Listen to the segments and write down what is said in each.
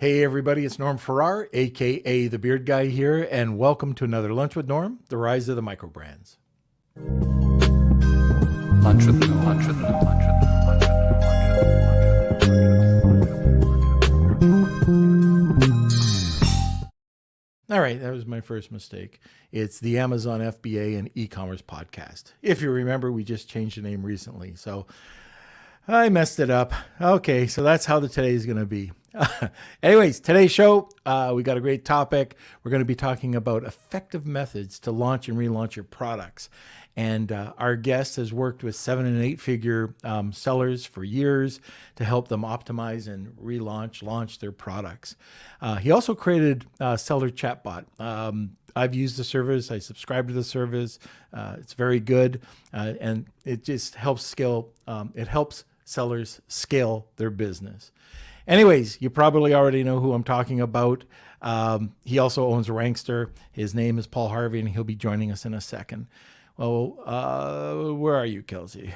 Hey everybody, it's Norm Farrar, aka the Beard Guy here, and welcome to another Lunch with Norm, the rise of the microbrands. Lunch with Norm. Lunch with Norm. Lunch with Norm. Lunch with Norm. All right, that was my first mistake. It's the Amazon FBA and e-commerce podcast. If you remember, we just changed the name recently, so I messed it up. Okay, so that's how today is going to be. Anyways, today's show, we got a great topic. We're going to be talking about effective methods to launch and relaunch your products. And our guest has worked with 7 and 8 figure sellers for years to help them optimize and launch their products. He also created Seller Chatbot. I've used the service. I subscribe to the service. It's very good. And it just helps scale. It helps sellers scale their business. Anyways, you probably already know who I'm talking about. He also owns Rankster. His name is Paul Harvey, and he'll be joining us in a second. Well, where are you, Kelsey?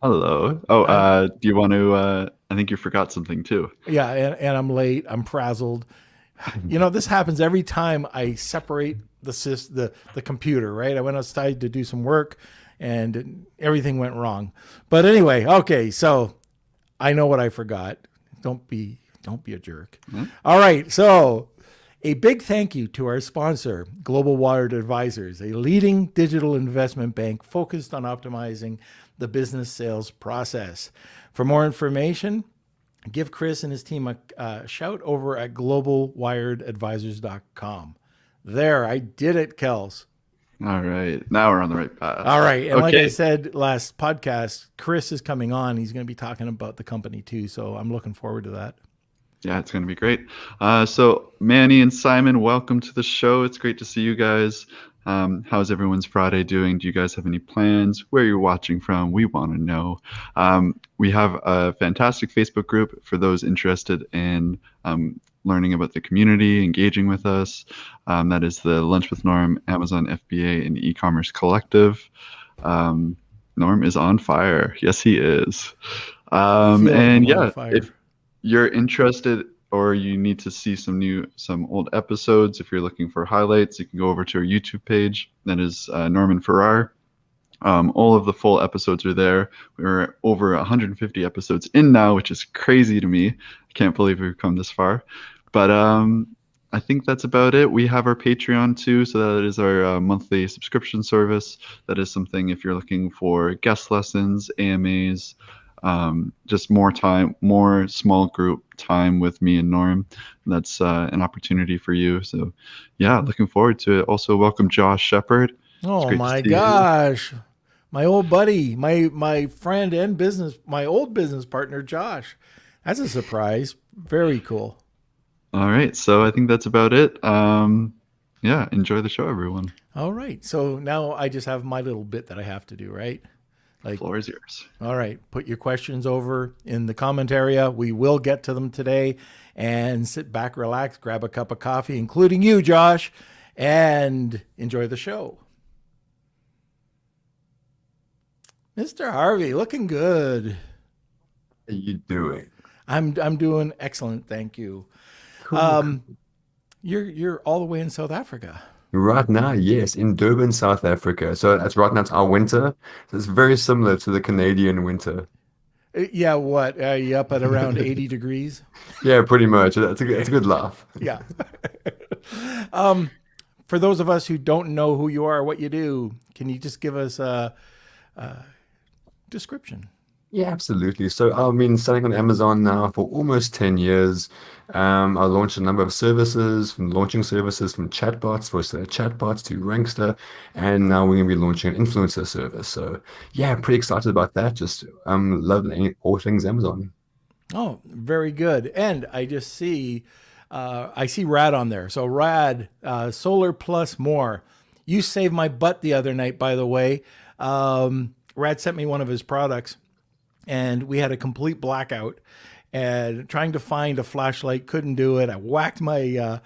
Hello. Do you want to? I think you forgot something too. Yeah, and I'm late. I'm frazzled. You know, this happens every time I separate the computer, right? I went outside to do some work, and everything went wrong. But anyway, okay, so I know what I forgot. Don't be a jerk. Mm-hmm. All right, so a big thank you to our sponsor, Global Wired Advisors, a leading digital investment bank focused on optimizing the business sales process. For more information, give Chris and his team a shout over at globalwiredadvisors.com. There, I did it, Kels. All right. Now we're on the right path. All right. And like I said last podcast, Chris is coming on. He's going to be talking about the company too. So I'm looking forward to that. Yeah, it's going to be great. So Manny and Simon, welcome to the show. It's great to see you guys. How's everyone's Friday doing? Do you guys have any plans? Where you're watching from? We want to know. We have a fantastic Facebook group for those interested in learning about the community, engaging with us. That is the Lunch with Norm, Amazon FBA, and e-commerce collective. Norm is on fire. Yes, he is. And yeah, if you're interested or you need to see some old episodes, if you're looking for highlights, you can go over to our YouTube page. That is Norman Farrar. All of the full episodes are there. We're over 150 episodes in now, which is crazy to me. I can't believe we've come this far. But I think that's about it. We have our Patreon too, so that is our monthly subscription service. That is something if you're looking for guest lessons, AMAs, just more time, more small group time with me and Norm. That's an opportunity for you. So yeah, looking forward to it. Also welcome Josh Shepard. Oh my gosh. My old buddy, my friend and my old business partner, Josh. That's a surprise. Very cool. All right. So I think that's about it. Yeah. Enjoy the show, everyone. All right. So now I just have my little bit that I have to do, right? The floor is yours. All right. Put your questions over in the comment area. We will get to them today, and sit back, relax, grab a cup of coffee, including you, Josh, and enjoy the show. Mr. Harvey, looking good. How you doing? I'm doing excellent, thank you. Cool. You're all the way in South Africa. Right now, yes, in Durban, South Africa. So that's right now, it's our winter. So it's very similar to the Canadian winter. Yeah, what? Are you up at around 80 degrees? Yeah, pretty much. It's a good laugh. Yeah. For those of us who don't know who you are, what you do, can you just give us a description? Yeah, absolutely. So I've been selling on Amazon now for almost 10 years. I launched a number of services, from launching services from chatbots, voice chatbots to Rankster, and now we're going to be launching an influencer service. So yeah, pretty excited about that. Just love all things Amazon. Oh, very good. And I just see, I see Rad on there. So Rad, Solar Plus More. You saved my butt the other night, by the way. Rad sent me one of his products, and we had a complete blackout, and trying to find a flashlight, couldn't do it. I whacked my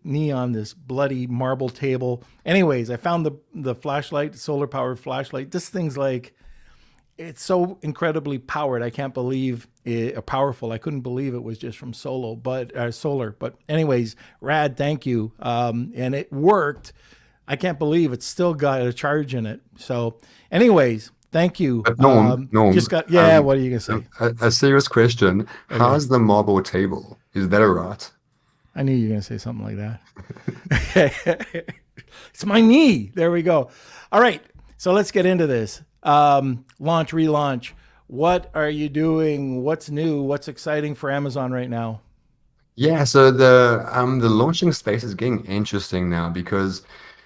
knee on this bloody marble table. Anyways, I found the flashlight, solar powered flashlight. This thing's like, it's so incredibly powered. I can't believe powerful. I couldn't believe it was just from solar. But anyways, rad, thank you. And it worked. I can't believe it's still got a charge in it. So anyways, thank you. But Norm, What are you gonna say? a serious question. How's the marble table? Is that a right? I knew you were gonna say something like that. It's my knee. There we go. All right. So let's get into this. Launch, relaunch. What are you doing? What's new? What's exciting for Amazon right now? Yeah, so the launching space is getting interesting now because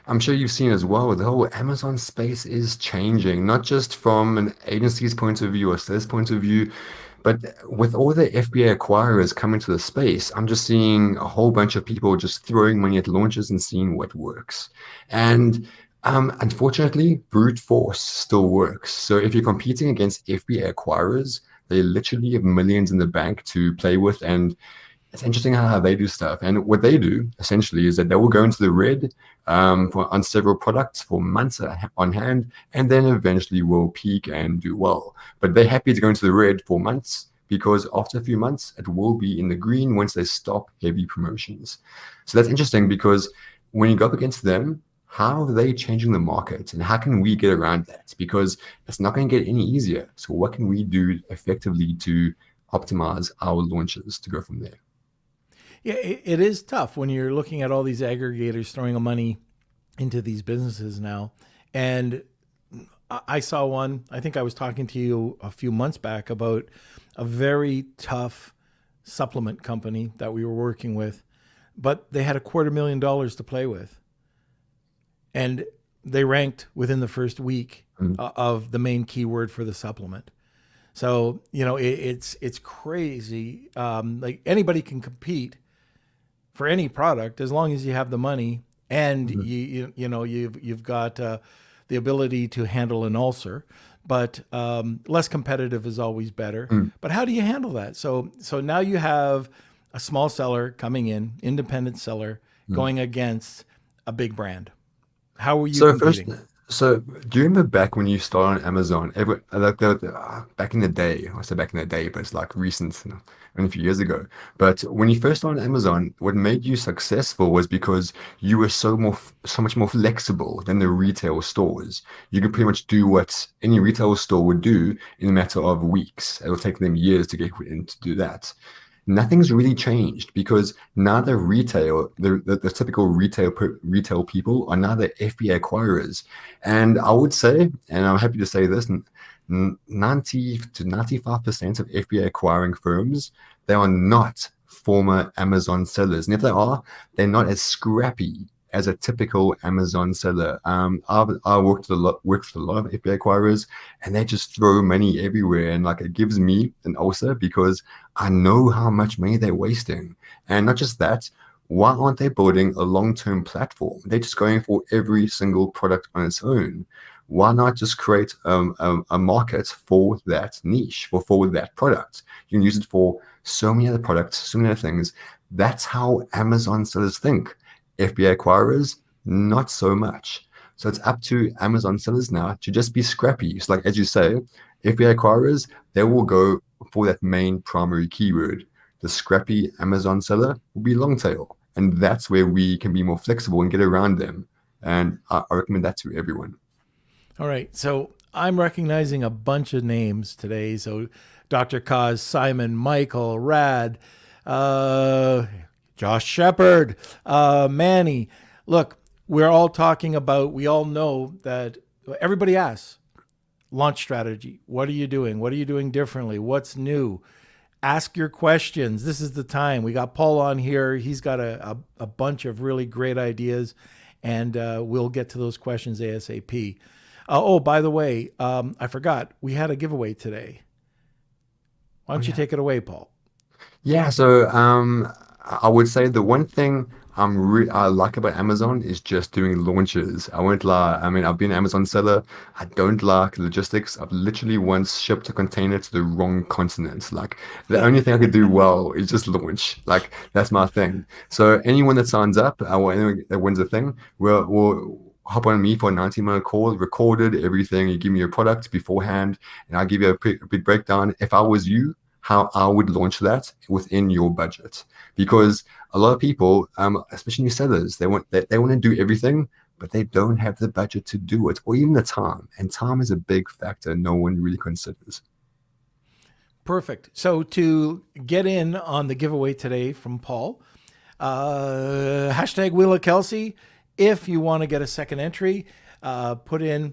I'm sure you've seen as well, the whole Amazon space is changing, not just from an agency's point of view or sales point of view, but with all the FBA acquirers coming to the space, I'm just seeing a whole bunch of people just throwing money at launches and seeing what works. And unfortunately, brute force still works. So if you're competing against FBA acquirers, they literally have millions in the bank to play with, and it's interesting how they do stuff. And what they do essentially is that they will go into the red on several products for months on hand, and then eventually will peak and do well. But they're happy to go into the red for months because after a few months, it will be in the green once they stop heavy promotions. So that's interesting because when you go up against them, how are they changing the market and how can we get around that? Because it's not going to get any easier. So what can we do effectively to optimize our launches to go from there? Yeah, it is tough when you're looking at all these aggregators throwing money into these businesses now. And I saw one, I think I was talking to you a few months back about a very tough supplement company that we were working with, but they had $250,000 to play with. And they ranked within the first week of the main keyword for the supplement. So, it's crazy. Like anybody can compete for any product as long as you have the money and you've got the ability to handle an ulcer, but less competitive is always better. But how do you handle that? So now you have a small seller coming in, independent seller going against a big brand. How are you competing? So do you remember back when you started on Amazon? Back in the day, I say back in the day, but it's like recent, only a few years ago. But when you first started on Amazon, what made you successful was because you were so much more flexible than the retail stores. You could pretty much do what any retail store would do in a matter of weeks. It will take them years to get in to do that. Nothing's really changed because now the typical retail people are now the FBA acquirers. And I would say, and I'm happy to say this, 90 to 95% of FBA acquiring firms, they are not former Amazon sellers. And if they are, they're not as scrappy as a typical Amazon seller. I worked with a lot of FBA acquirers, and they just throw money everywhere, and like it gives me an ulcer because I know how much money they're wasting. And not just that, why aren't they building a long-term platform? They're just going for every single product on its own. Why not just create a market for that niche, for that product? You can use it for so many other products, so many other things. That's how Amazon sellers think. FBA acquirers, not so much. So it's up to Amazon sellers now to just be scrappy. So like, as you say, FBA acquirers, they will go for that main primary keyword. The scrappy Amazon seller will be long tail. And that's where we can be more flexible and get around them. And I recommend that to everyone. All right. So I'm recognizing a bunch of names today. So Dr. Kaz, Simon, Michael, Rad, Josh Shepard, Manny. Look, we're all talking about, we all know that everybody asks, launch strategy. What are you doing? What are you doing differently? What's new? Ask your questions. This is the time. We got Paul on here. He's got a bunch of really great ideas, and we'll get to those questions ASAP. By the way, I forgot. We had a giveaway today. Why don't you take it away, Paul? Yeah, so I would say the one thing I like about Amazon is just doing launches. I won't lie. I mean, I've been an Amazon seller. I don't like logistics. I've literally once shipped a container to the wrong continent. Like, the only thing I could do well is just launch. Like, that's my thing. So anyone that signs up, or anyone that wins a thing, we'll hop on me for a 90-minute call, recorded everything. You give me your product beforehand, and I'll give you a big breakdown. If I was you, how I would launch that within your budget. Because a lot of people, especially new sellers, they want to do everything, but they don't have the budget to do it, or even the time. And time is a big factor no one really considers. Perfect. So to get in on the giveaway today from Paul, hashtag Wheel of Kelsey. If you want to get a second entry, put in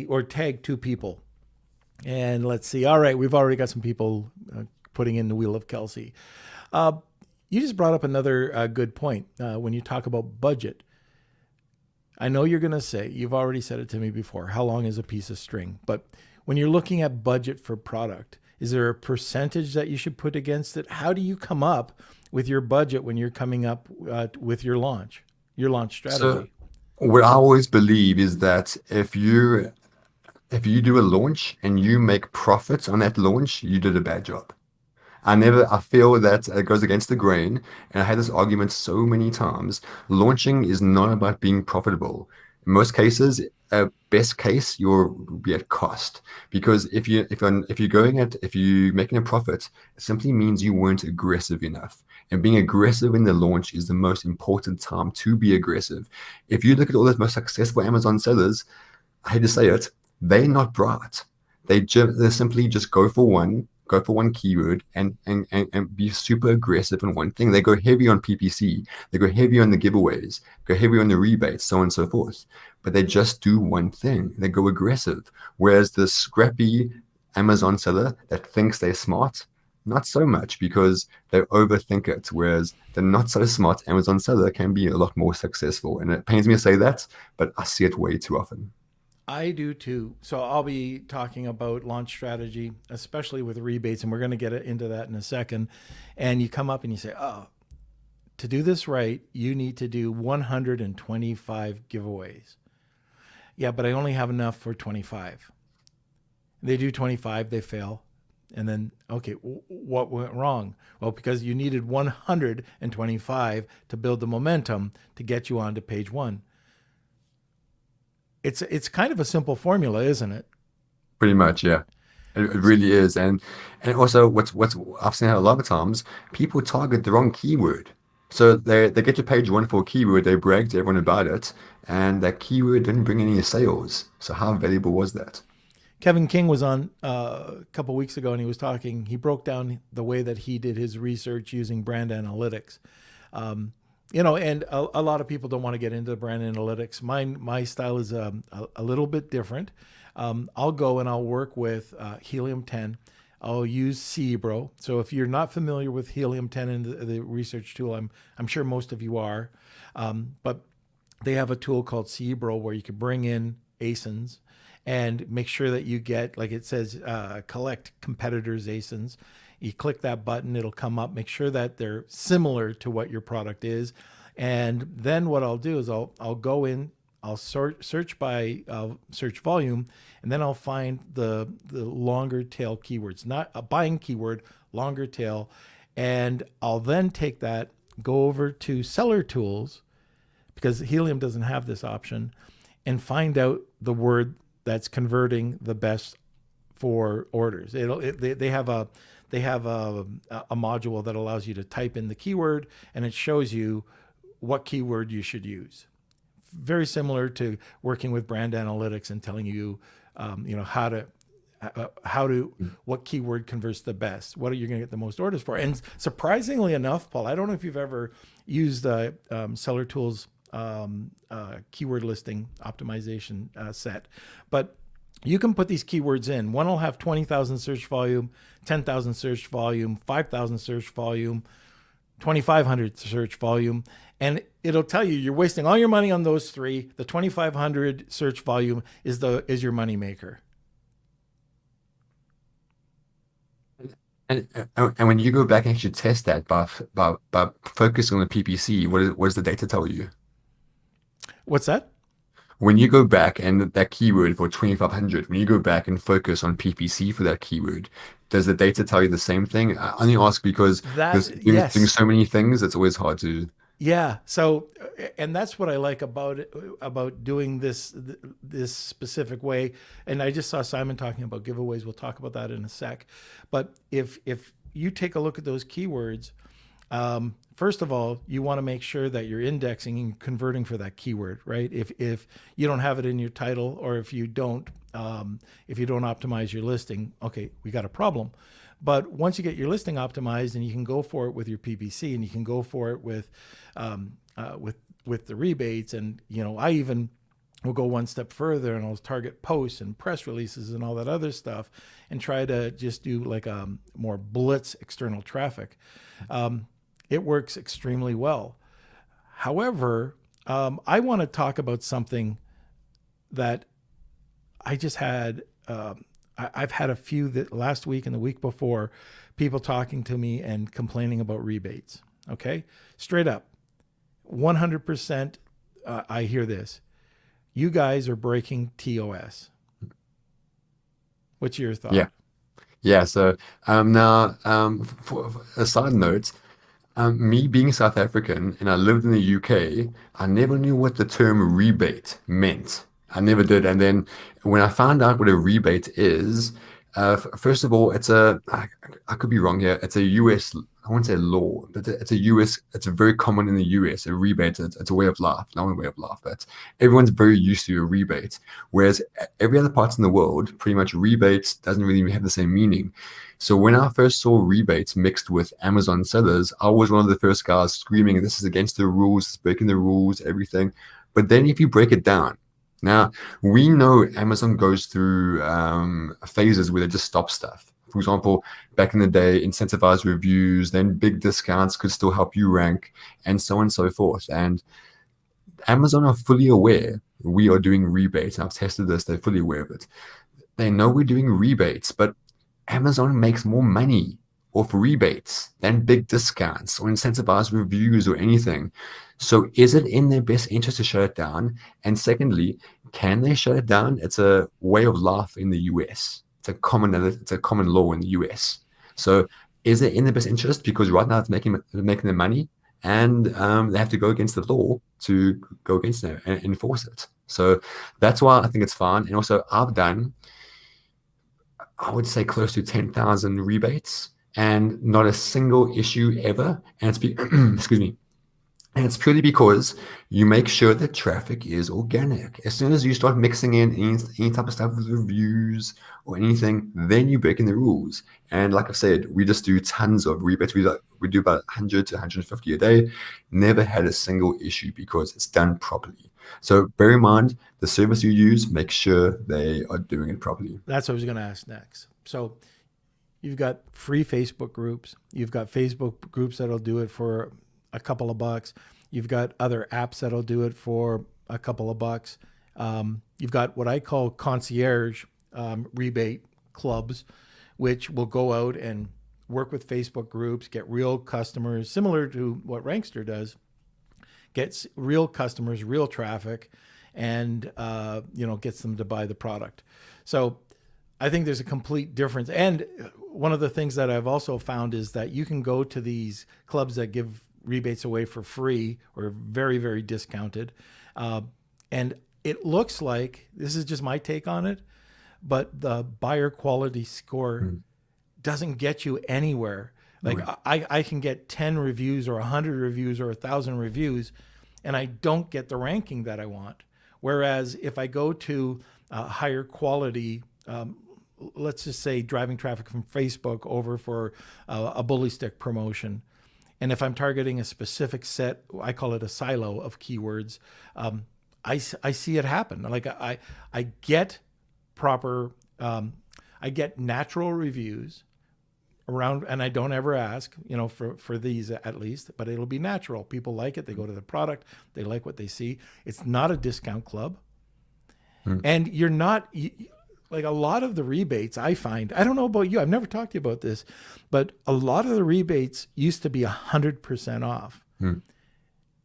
or tag 2 people. And let's see. All right, we've already got some people putting in the Wheel of Kelsey. You just brought up another good point when you talk about budget. I know you're going to say, you've already said it to me before, how long is a piece of string? But when you're looking at budget for product, is there a percentage that you should put against it? How do you come up with your budget when you're coming up with your launch strategy? So what I always believe is that if you do a launch and you make profits on that launch, you did a bad job. I feel that it goes against the grain. And I had this argument so many times. Launching is not about being profitable. In most cases, best case, you'll be at cost. Because if you're making a profit, it simply means you weren't aggressive enough. And being aggressive in the launch is the most important time to be aggressive. If you look at all the most successful Amazon sellers, I hate to say it, they're not bright. They simply just go for one keyword and be super aggressive in one thing. They go heavy on PPC, they go heavy on the giveaways, go heavy on the rebates, so on and so forth. But they just do one thing. They go aggressive. Whereas the scrappy Amazon seller that thinks they're smart, not so much, because they overthink it. Whereas the not so smart Amazon seller can be a lot more successful. And it pains me to say that, but I see it way too often. I do too. So I'll be talking about launch strategy, especially with rebates, and we're going to get into that in a second. And you come up and you say, oh, to do this right, you need to do 125 giveaways. Yeah, but I only have enough for 25. They do 25, they fail. And then, okay, what went wrong? Well, because you needed 125 to build the momentum to get you onto page 1. It's kind of a simple formula, isn't it? Pretty much, yeah. It really is. And also what's I've seen a lot of times, people target the wrong keyword. So they get to page 1 for a keyword, they brag to everyone about it, and that keyword didn't bring any sales. So how valuable was that? Kevin King was on a couple weeks ago, and he broke down the way that he did his research using brand analytics. And a lot of people don't want to get into brand analytics. My style is a little bit different. I'll go and I'll work with Helium 10. I'll use Cebro. So if you're not familiar with Helium 10 and the research tool, I'm sure most of you are. But they have a tool called Cebro where you can bring in ASINs and make sure that you get, like it says, collect competitors' ASINs. You click that button, it'll come up. Make sure that they're similar to what your product is. And then what I'll do is I'll go in, I'll search by search volume, and then I'll find the longer tail keywords, not a buying keyword, longer tail. And I'll then take that, go over to seller tools, because Helium doesn't have this option, and find out the word that's converting the best for orders. They have a module that allows you to type in the keyword, and it shows you what keyword you should use. Very similar to working with brand analytics and telling you, what keyword converts the best. What are you going to get the most orders for? And surprisingly enough, Paul, I don't know if you've ever used Seller Tools keyword listing optimization set, but you can put these keywords in. One will have 20,000 search volume, 10,000 search volume, 5,000 search volume, 2,500 search volume, and it'll tell you you're wasting all your money on those 3. The 2,500 search volume is your money maker. And when you go back and actually test that by focusing on the PPC, what does the data tell you? What's that? When you go back and that keyword for 2,500, when you go back and focus on PPC for that keyword, does the data tell you the same thing? I only ask because doing so many things, it's always hard to. Yeah. So, and that's what I like about doing this specific way. And I just saw Simon talking about giveaways. We'll talk about that in a sec. But if you take a look at those keywords. First of all, you want to make sure that you're indexing and converting for that keyword, right? If you don't have it in your title, or if you don't optimize your listing, okay, we got a problem. But once you get your listing optimized, and you can go for it with your PPC, and you can go for it with the rebates, and I even will go one step further, and I'll target posts and press releases and all that other stuff, and try to just do like a more blitz external traffic. It works extremely well. However, I want to talk about something that I just had. I've had a few that last week and the week before, people talking to me and complaining about rebates. Okay, straight up, 100%. I hear this. You guys are breaking TOS. What's your thought? Yeah. So now, for a side note, me being South African and I lived in the UK, I never knew what the term rebate meant. I never did. And then when I found out what a rebate is, first of all, I could be wrong here. It's a US, I won't say law, but it's a US, it's very common in the US. A rebate, it's a way of life, not a way of life, but everyone's very used to a rebate. Whereas every other parts in the world, pretty much rebates doesn't really have the same meaning. So when I first saw rebates mixed with Amazon sellers, I was one of the first guys screaming, this is against the rules, it's breaking the rules, everything. But then if you break it down, now, we know Amazon goes through phases where they just stop stuff. For example, back in the day, incentivized reviews, then big discounts could still help you rank, and so on and so forth. And Amazon are fully aware we are doing rebates. I've tested this, they're fully aware of it. They know we're doing rebates, but Amazon makes more money off rebates than big discounts or incentivized reviews or anything. So is it in their best interest to shut it down? And secondly, can they shut it down? It's a way of life in the US. It's a common law in the US. So is it in their best interest? Because right now it's making their money, and they have to go against the law to go against it and enforce it. So that's why I think it's fine. And also I've done, I would say, close to 10,000 rebates, and not a single issue ever. And it's excuse me. And it's purely because you make sure that traffic is organic. As soon as you start mixing in any type of stuff with reviews or anything, then you're breaking the rules. And like I said, we just do tons of rebates. We do about 100 to 150 a day. Never had a single issue because it's done properly. So bear in mind, the service you use, make sure they are doing it properly. That's what I was going to ask next. So you've got free Facebook groups. You've got Facebook groups that'll do it for a couple of bucks. You've got other apps that'll do it for a couple of bucks. You've got what I call concierge rebate clubs, which will go out and work with Facebook groups, get real customers, similar to what Rankster does, gets real customers, real traffic, and gets them to buy the product. So I think there's a complete difference. And one of the things that I've also found is that you can go to these clubs that give rebates away for free or very, very discounted. And it looks like, this is just my take on it, but the buyer quality score doesn't get you anywhere. Like I can get 10 reviews or 100 reviews or 1,000 reviews, and I don't get the ranking that I want. Whereas if I go to higher quality, let's just say driving traffic from Facebook over for a bully stick promotion, and if I'm targeting a specific set, I call it a silo of keywords, I see it happen. Like I get proper, I get natural reviews around, and I don't ever ask, for these at least, but it'll be natural. People like it. They go to the product. They like what they see. It's not a discount club. And you're not, like a lot of the rebates I find, I don't know about you, I've never talked to you about this, but a lot of the rebates used to be 100% off.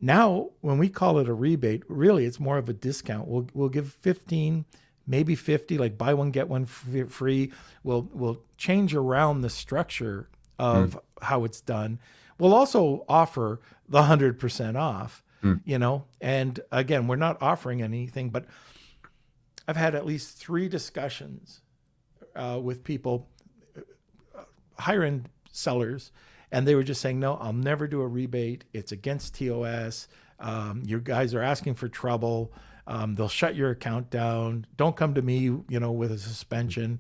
Now, when we call it a rebate, really it's more of a discount. We'll give 15, maybe 50, like buy one, get one free. We'll change around the structure of how it's done. We'll also offer the 100% off, and again, we're not offering anything, but I've had at least 3 discussions with people, higher end sellers, and they were just saying, no, I'll never do a rebate. It's against TOS. You guys are asking for trouble. They'll shut your account down. Don't come to me, with a suspension,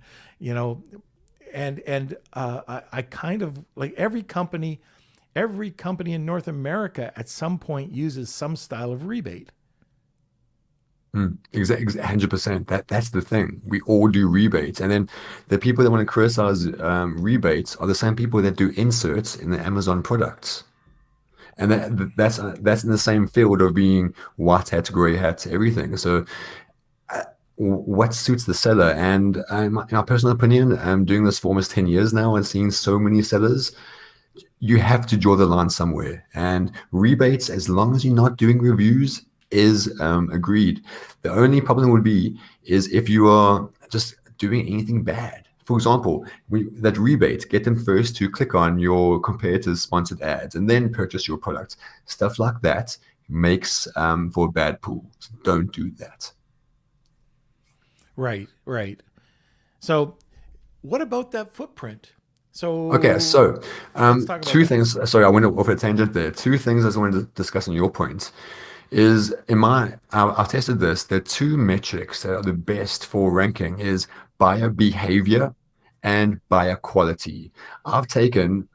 I kind of like every company in North America at some point uses some style of rebate. Exactly, 100%. That's the thing. We all do rebates, and then the people that want to criticize rebates are the same people that do inserts in the Amazon products, and that's in the same field of being white hat, gray hat, everything. So, what suits the seller? And in my personal opinion, I'm doing this for almost 10 years now and seeing so many sellers. You have to draw the line somewhere. And rebates, as long as you're not doing reviews, is agreed. The only problem would be is if you are just doing anything bad. For example, that rebate, get them first to click on your competitors' sponsored ads and then purchase your product. Stuff like that makes for a bad pool. So don't do that. Right. So what about that footprint? Okay, so let's talk about two that. things. Sorry, I went off a tangent there. Two things I just wanted to discuss on your point is I've tested this. There are two metrics that are the best for ranking is buyer behavior and buyer quality. I've taken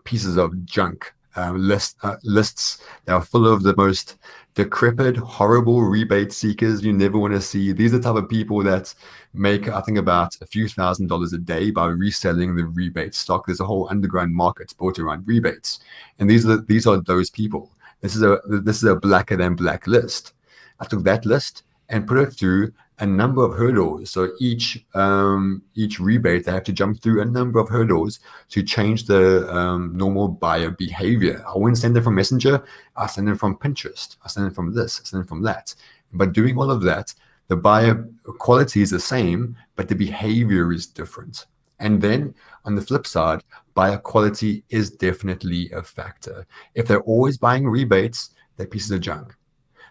pieces of junk lists that are full of the most decrepit, horrible rebate seekers you never want to see. These are the type of people that make, I think, about a few $1,000s a day by reselling the rebate stock. There's a whole underground market built around rebates, and these are those people. This is a blacker than black list. I took that list and put it through a number of hurdles. So each rebate, they have to jump through a number of hurdles to change the normal buyer behavior. I wouldn't send it from Messenger. I send it from Pinterest. I send it from this. I send it from that. But doing all of that, the buyer quality is the same, but the behavior is different. And then on the flip side, buyer quality is definitely a factor. If they're always buying rebates, they're pieces of junk.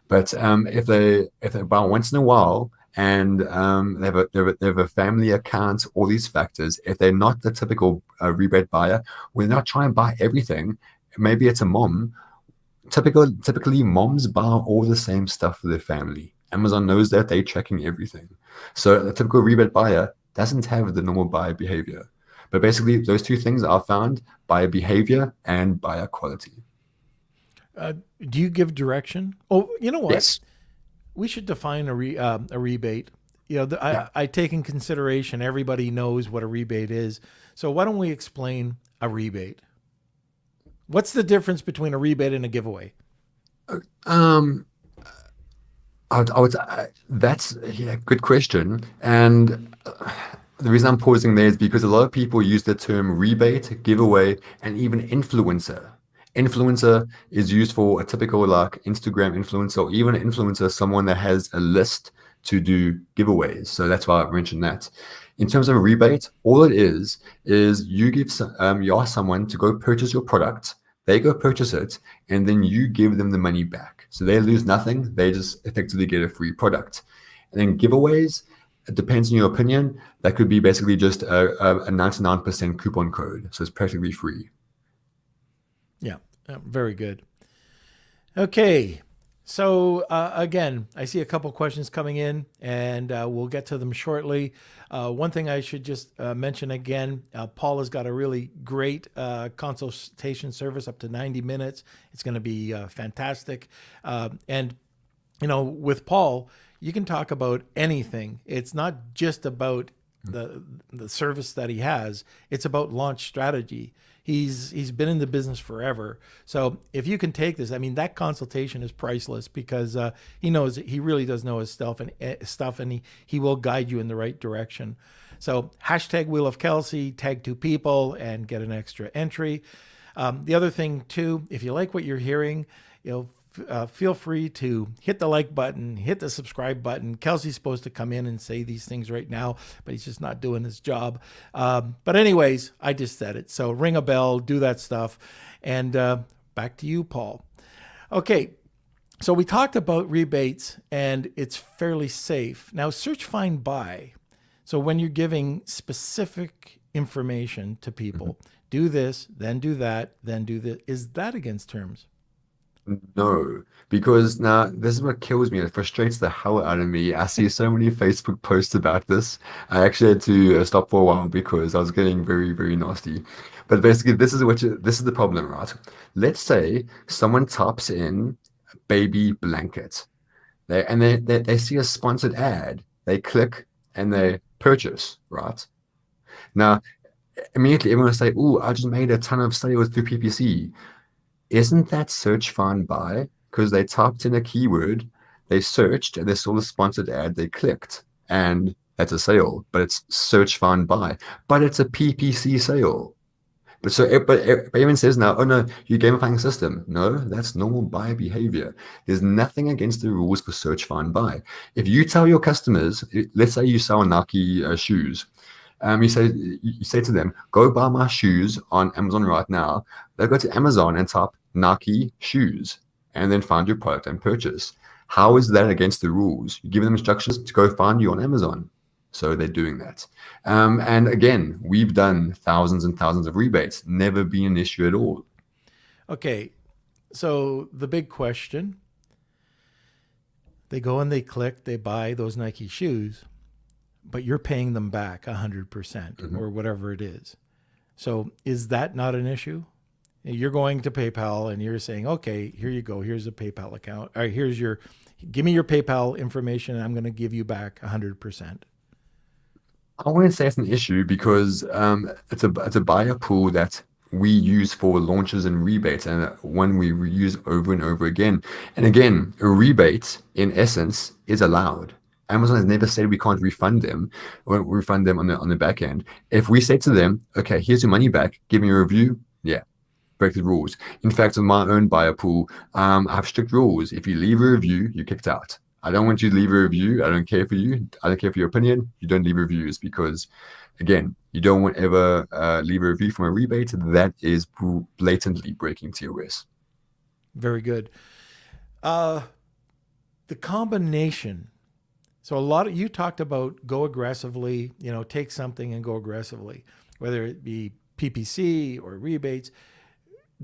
But if they buy once in a while and they have a family account, all these factors, if they're not the typical rebate buyer, we're not trying to buy everything. Maybe it's a mom. Typically, moms buy all the same stuff for their family. Amazon knows that they're tracking everything. So a typical rebate buyer doesn't have the normal buyer behavior. But basically, those two things are found: buyer behavior and buyer quality. Do you give direction? Oh, you know what? Yes. We should define a rebate. Yeah. I take in consideration everybody knows what a rebate is. So why don't we explain a rebate? What's the difference between a rebate and a giveaway? That's good question. And the reason I'm pausing there is because a lot of people use the term rebate, giveaway, and even influencer. Influencer is used for a typical like Instagram influencer, or even an influencer, someone that has a list to do giveaways. So that's why I mentioned that. In terms of a rebate, all it is you ask someone to go purchase your product, they go purchase it, and then you give them the money back. So they lose nothing, they just effectively get a free product. And then giveaways, it depends on your opinion. That could be basically just a 99% coupon code. So it's practically free. Yeah, very good. Okay. So again, I see a couple questions coming in, and we'll get to them shortly. One thing I should just mention again, Paul has got a really great consultation service up to 90 minutes. It's going to be fantastic. And, with Paul, you can talk about anything. It's not just about the service that he has. It's about launch strategy. He's been in the business forever. So if you can take this, I mean, that consultation is priceless because he really does know his stuff, and he will guide you in the right direction. So hashtag Wheel of Kelsey, tag 2 people, and get an extra entry. The other thing too, if you like what you're hearing, feel free to hit the like button, hit the subscribe button. Kelsey's supposed to come in and say these things right now, but he's just not doing his job. But anyways, I just said it. So ring a bell, do that stuff. And back to you, Paul. Okay. So we talked about rebates, and it's fairly safe. Now, search, find, buy. So when you're giving specific information to people, do this, then do that, then do this. Is that against terms? No, because now this is what kills me. It frustrates the hell out of me. I see so many Facebook posts about this. I actually had to stop for a while because I was getting very, very nasty. But basically, this is the problem, right? Let's say someone types in baby blanket. They see a sponsored ad. They click and they purchase, right? Now, immediately everyone will say, "Oh, I just made a ton of sales through PPC." Isn't that search find by? Because they typed in a keyword, they searched, and they saw the sponsored ad, they clicked, and that's a sale, but it's search find by. But it's a PPC sale. But everyone says now, oh no, you're gamifying the system. No, that's normal buyer behavior. There's nothing against the rules for search find by. If you tell your customers, let's say you sell Nike shoes, you say to them, go buy my shoes on Amazon right now. They'll go to Amazon and type Nike shoes and then find your product and purchase. How is that against the rules? You give them instructions to go find you on Amazon. So they're doing that. And again, we've done thousands and thousands of rebates, never been an issue at all. Okay, so the big question, they go and they click, they buy those Nike shoes, but you're paying them back 100% or whatever it is. So is that not an issue? You're going to PayPal and you're saying, okay, here you go. Here's a PayPal account. All right, give me your PayPal information and I'm going to give you back 100%. I wouldn't say it's an issue because it's a buyer pool that we use for launches and rebates, and one we reuse over and over again. And again, a rebate in essence is allowed. Amazon has never said we can't refund them or refund them on the back end. If we say to them, okay, here's your money back, give me a review, yeah, break the rules. In fact, in my own buyer pool, I have strict rules. If you leave a review, you're kicked out. I don't want you to leave a review. I don't care for you. I don't care for your opinion. You don't leave reviews because, again, you don't want ever leave a review from a rebate. That is blatantly breaking TOS. Very good. The combination. So you talked about go aggressively, take something and go aggressively, whether it be PPC or rebates.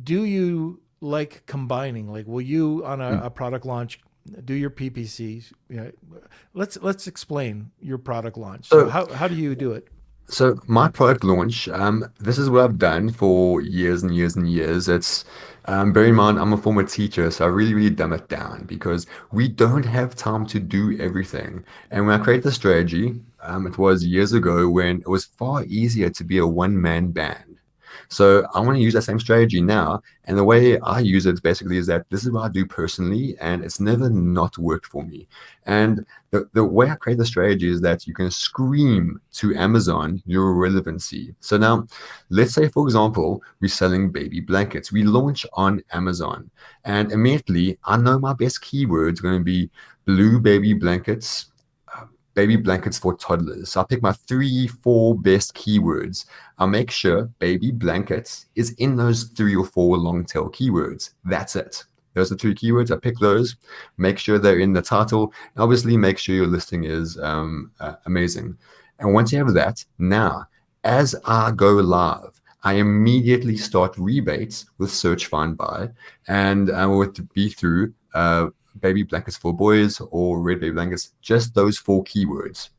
Do you like combining? Like, will you on a product launch do your PPCs? Let's explain your product launch. So how do you do it? So my product launch, this is what I've done for years and years and years. It's bear in mind, I'm a former teacher, so I really, really dumb it down because we don't have time to do everything. And when I created the strategy, it was years ago when it was far easier to be a one-man band. So I want to use that same strategy now. And the way I use it basically is that this is what I do personally, and it's never not worked for me. And the way I create the strategy is that you can scream to Amazon your relevancy. So now, let's say, for example, we're selling baby blankets. We launch on Amazon, and immediately I know my best keywords are going to be blue baby blankets for toddlers. So I'll pick my 3-4 best keywords. I'll make sure baby blankets is in those 3 or 4 long tail keywords. That's it. Those are 3 keywords. I pick those, make sure they're in the title, and obviously make sure your listing is amazing. And once you have that, now, as I go live, I immediately start rebates with search find by, and I will be through baby blankets for boys or red baby blankets, just those 4 keywords.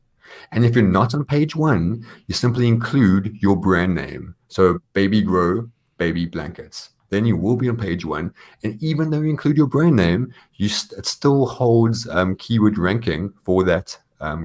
And if you're not on page 1, you simply include your brand name. So baby grow, baby blankets. Then you will be on page 1. And even though you include your brand name, it still holds keyword ranking for that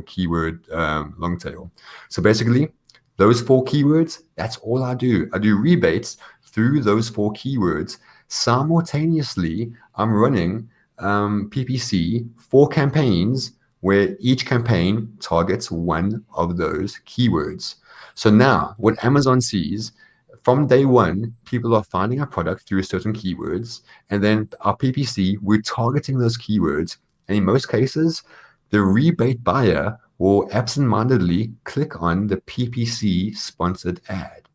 keyword long tail. So basically, those 4 keywords, that's all I do. I do rebates through those 4 keywords. Simultaneously, I'm running PPC 4 campaigns where each campaign targets one of those keywords. So now what Amazon sees from day 1, people are finding our product through certain keywords, and then our PPC, we're targeting those keywords. And in most cases, the rebate buyer will absentmindedly click on the PPC sponsored ad.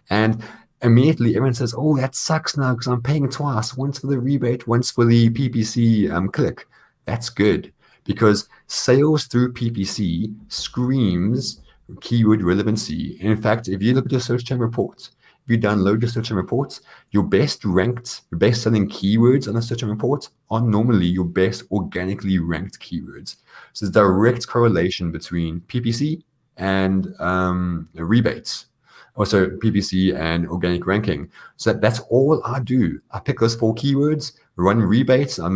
And immediately everyone says, oh, that sucks now because I'm paying twice, once for the rebate, once for the PPC click. That's good because sales through PPC screams keyword relevancy. In fact, if you look at your search term reports, if you download your search and reports, your best ranked, your best selling keywords on a search and report are normally your best organically ranked keywords. So there's direct correlation between PPC and rebates. Also PPC and organic ranking. So that's all I do. I pick those 4 keywords, run rebates. I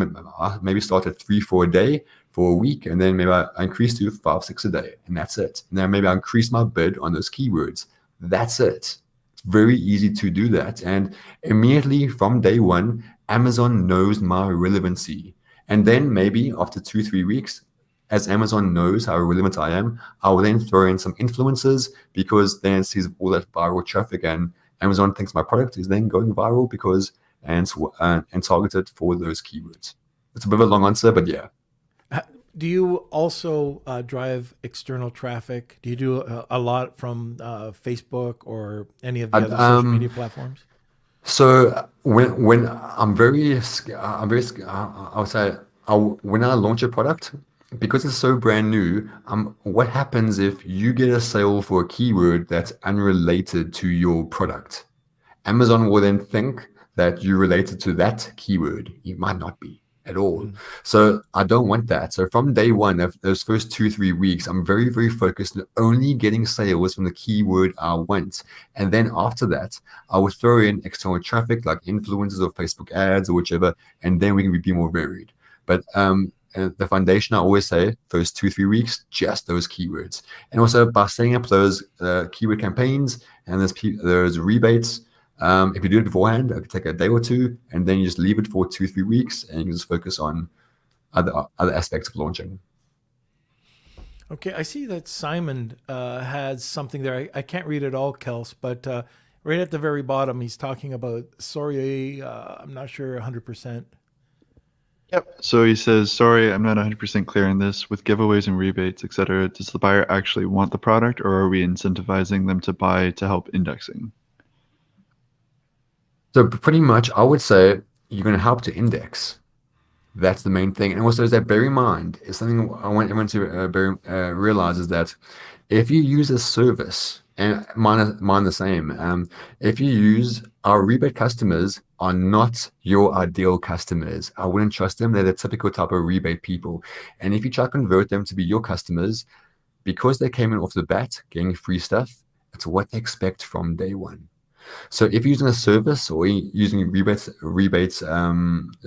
maybe start at 3, 4 a day for a week, and then maybe I increase to 5, 6 a day, and that's it. And then maybe I increase my bid on those keywords. That's it. It's very easy to do that. And immediately from day one, Amazon knows my relevancy. And then maybe after 2, 3 weeks, as Amazon knows how relevant I am, I will then throw in some influencers, because then it sees all that viral traffic, and Amazon thinks my product is then going viral because and targeted for those keywords. It's a bit of a long answer, but yeah. Do you also drive external traffic? Do you do a lot from Facebook or any of the other social media platforms? So when I would say when I launch a product, because it's so brand new, what happens if you get a sale for a keyword that's unrelated to your product? Amazon will then think that you're related to that keyword. You might not be at all. So I don't want that. So from day one, of those first 2, 3 weeks, I'm very, very focused on only getting sales from the keyword I want. And then after that, I will throw in external traffic like influencers or Facebook ads or whichever, and then we can be more varied. But the foundation, I always say, first 2, 3 weeks, just those keywords. And also by setting up those keyword campaigns and there's rebates. If you do it beforehand, it could take a day or 2, and then you just leave it for 2, 3 weeks, and you can just focus on other aspects of launching. Okay, I see that Simon has something there. I can't read it all, Kels, but right at the very bottom, he's talking about, sorry, I'm not sure 100%. Yep. So he says, sorry, I'm not 100% clear on this. With giveaways and rebates, etc., does the buyer actually want the product, or are we incentivizing them to buy to help indexing? So pretty much, I would say you're going to help to index. That's the main thing. And also, is that bear in mind, is something I want everyone to realize, is that if you use a service, and mine the same, if you use our rebate customers are not your ideal customers. I wouldn't trust them. They're the typical type of rebate people. And if you try to convert them to be your customers, because they came in off the bat getting free stuff, it's what they expect from day one. So if you're using a service or using rebates,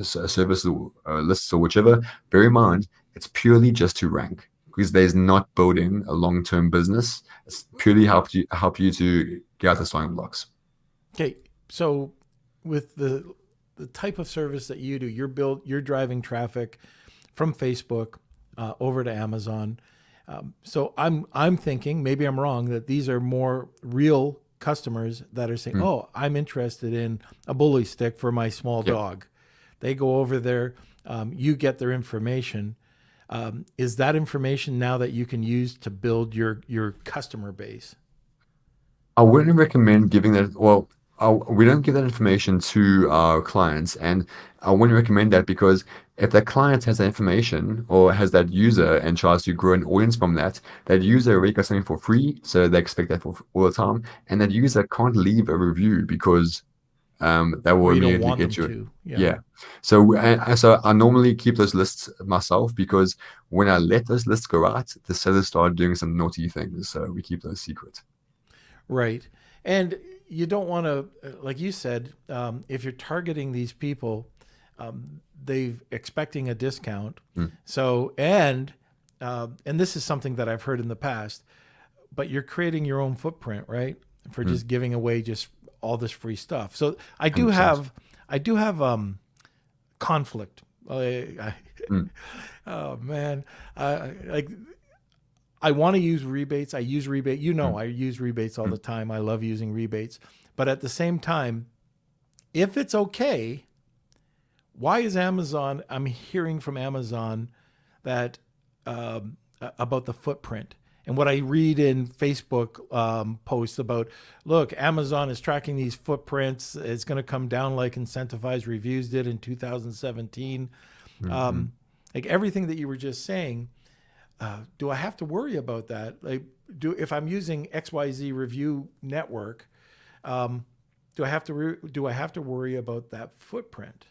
service or lists or whichever, bear in mind, it's purely just to rank, because there's not building a long-term business. It's purely help you to get out the starting blocks. Okay, so with the type of service that you do, you're driving traffic from Facebook over to Amazon. So I'm thinking, maybe I'm wrong, that these are more real customers that are saying, oh, I'm interested in a bully stick for my small dog. They go over there, you get their information. Is that information now that you can use to build your customer base? I wouldn't recommend giving that. Well, we don't give that information to our clients, and I wouldn't recommend that, because if that client has that information or has that user and tries to grow an audience from that user already got something for free, so they expect that for all the time, and that user can't leave a review because that will immediately get you. Yeah. So I normally keep those lists myself, because when I let those lists go out, the sellers start doing some naughty things. So we keep those secret. Right. And you don't want to, like you said, if you're targeting these people, they're expecting a discount. So, and this is something that I've heard in the past, but you're creating your own footprint, right? For just giving away just all this free stuff. So I do 100%. I do have conflict. Oh man. I want to use rebates. I use rebate. I use rebates all the time. I love using rebates. But at the same time, if it's okay, why is Amazon, I'm hearing from Amazon that about the footprint. And what I read in Facebook posts about, look, Amazon is tracking these footprints. It's going to come down like incentivized reviews did in 2017. Like everything that you were just saying, do I have to worry about that? Like, if I'm using XYZ Review Network, do I have to worry about that footprint?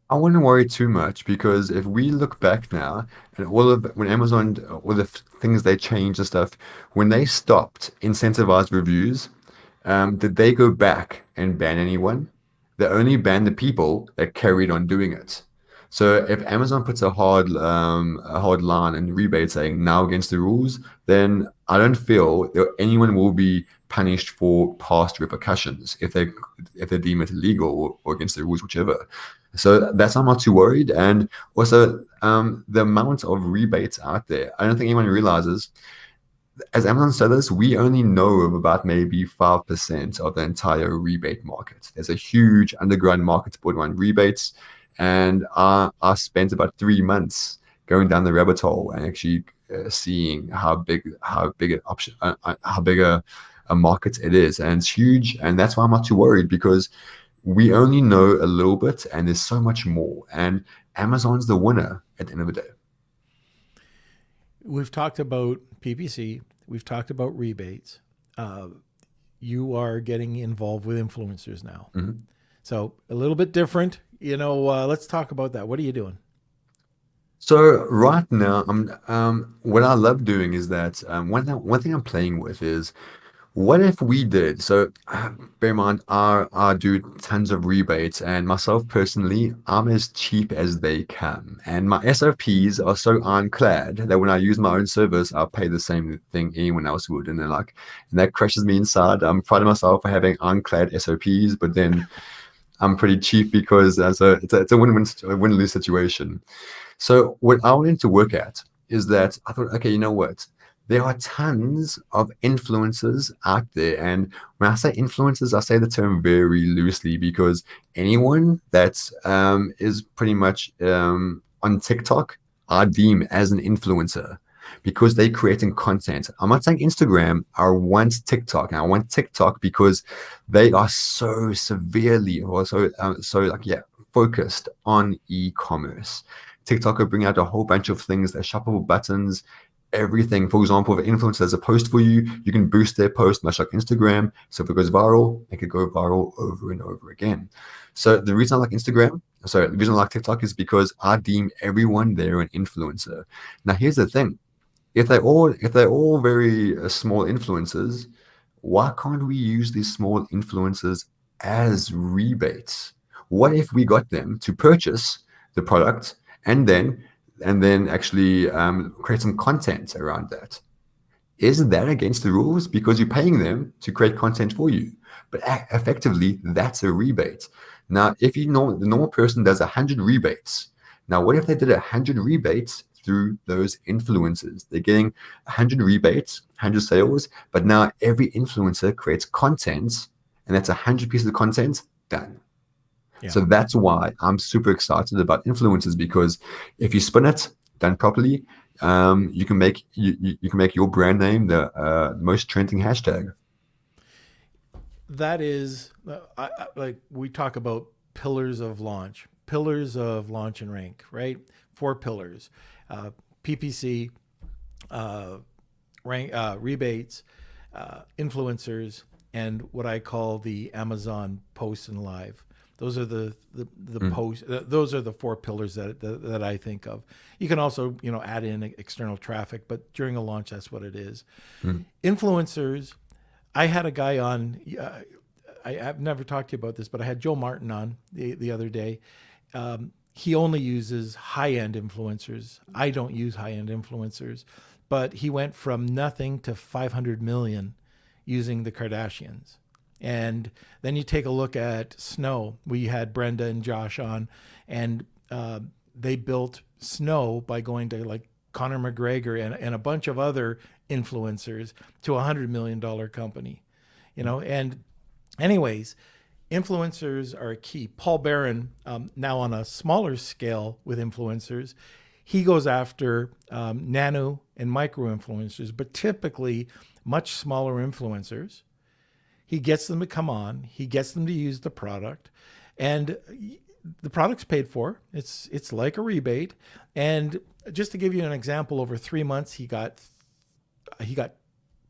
I wouldn't worry too much because if we look back now and all of when Amazon, all the things they changed and stuff, when they stopped incentivized reviews, did they go back and ban anyone? They only banned the people that carried on doing it. So if Amazon puts a hard line and rebate saying now against the rules, then I don't feel that anyone will be punished for past repercussions if they deem it illegal or against the rules, whichever. So that's I'm not too worried. And also the amount of rebates out there, I don't think anyone realizes as Amazon sellers, we only know of about maybe 5% of the entire rebate market. There's a huge underground market built around rebates. And I spent about 3 months going down the rabbit hole and actually seeing how big an option, how big a market it is. And it's huge. And that's why I'm not too worried because we only know a little bit and there's so much more. And Amazon's the winner at the end of the day. We've talked about PPC. We've talked about rebates. You are getting involved with influencers now. Mm-hmm. So a little bit different. Let's talk about that. What are you doing? So right now, what I love doing is that one thing I'm playing with is what if we did? So bear in mind, I do tons of rebates, and myself personally, I'm as cheap as they come, and my SOPs are so ironclad that when I use my own service, I'll pay the same thing anyone else would, and that crushes me inside. I'm proud of myself for having ironclad SOPs, but then I'm pretty cheap because it's a win-lose situation. So what I wanted to work at is that I thought, okay, you know what? There are tons of influencers out there. And when I say influencers, I say the term very loosely because anyone that is pretty much on TikTok, I deem as an influencer because they're creating content. I'm not saying Instagram. I want TikTok. And I want TikTok because they are so severely or focused on e-commerce. TikTok will bring out a whole bunch of things. They're shoppable buttons, everything. For example, if an influencer has a post for you, you can boost their post, much like Instagram. So if it goes viral, it could go viral over and over again. So the reason I like the reason I like TikTok is because I deem everyone there an influencer. Now, here's the thing. If they're all very small influencers, why can't we use these small influencers as rebates? What if we got them to purchase the product and then actually create some content around that? Isn't that against the rules? Because you're paying them to create content for you. But effectively, that's a rebate. Now, if the normal person does 100 rebates, now what if they did 100 rebates through those influencers? They're getting 100 rebates, 100 sales, but now every influencer creates content, and that's 100 pieces of content done. Yeah. So that's why I'm super excited about influencers, because if you spin it done properly, you can make your brand name the most trending hashtag. That is, like we talk about pillars of launch and rank, right? 4 pillars: PPC, rank, rebates, influencers, and what I call the Amazon post and live. Those are the post. Those are the 4 pillars that I think of. You can also add in external traffic, but during a launch, that's what it is. Influencers. I had a guy on. I've never talked to you about this, but I had Joe Martin on the other day. He only uses high-end influencers. I don't use high-end influencers, but he went from nothing to 500 million using the Kardashians. And then you take a look at Snow. We had Brenda and Josh on, and they built Snow by going to like Conor McGregor and a bunch of other influencers to $100 million company, and anyways, influencers are a key. Paul Barron, now on a smaller scale with influencers, he goes after nano and micro influencers, but typically much smaller influencers. He gets them to come on. He gets them to use the product, and the product's paid for. It's like a rebate. And just to give you an example, over 3 months, he got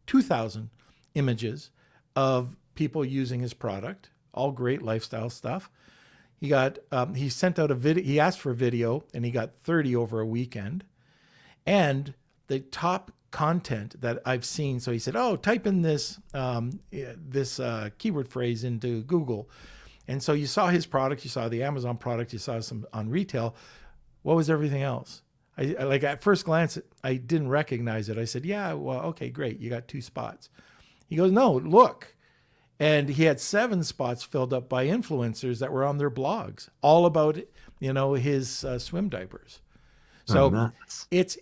2,000 images of people using his product, all great lifestyle stuff. He got he sent out a video. He asked for a video, and he got 30 over a weekend. And the top content that I've seen. So he said, "Oh, type in this keyword phrase into Google." And so you saw his product, you saw the Amazon product, you saw some on retail. What was everything else? I like at first glance, I didn't recognize it. I said, "Yeah, well, okay, great. You got 2 spots." He goes, "No, look." And he had 7 spots filled up by influencers that were on their blogs, all about, his swim diapers. So nice. it's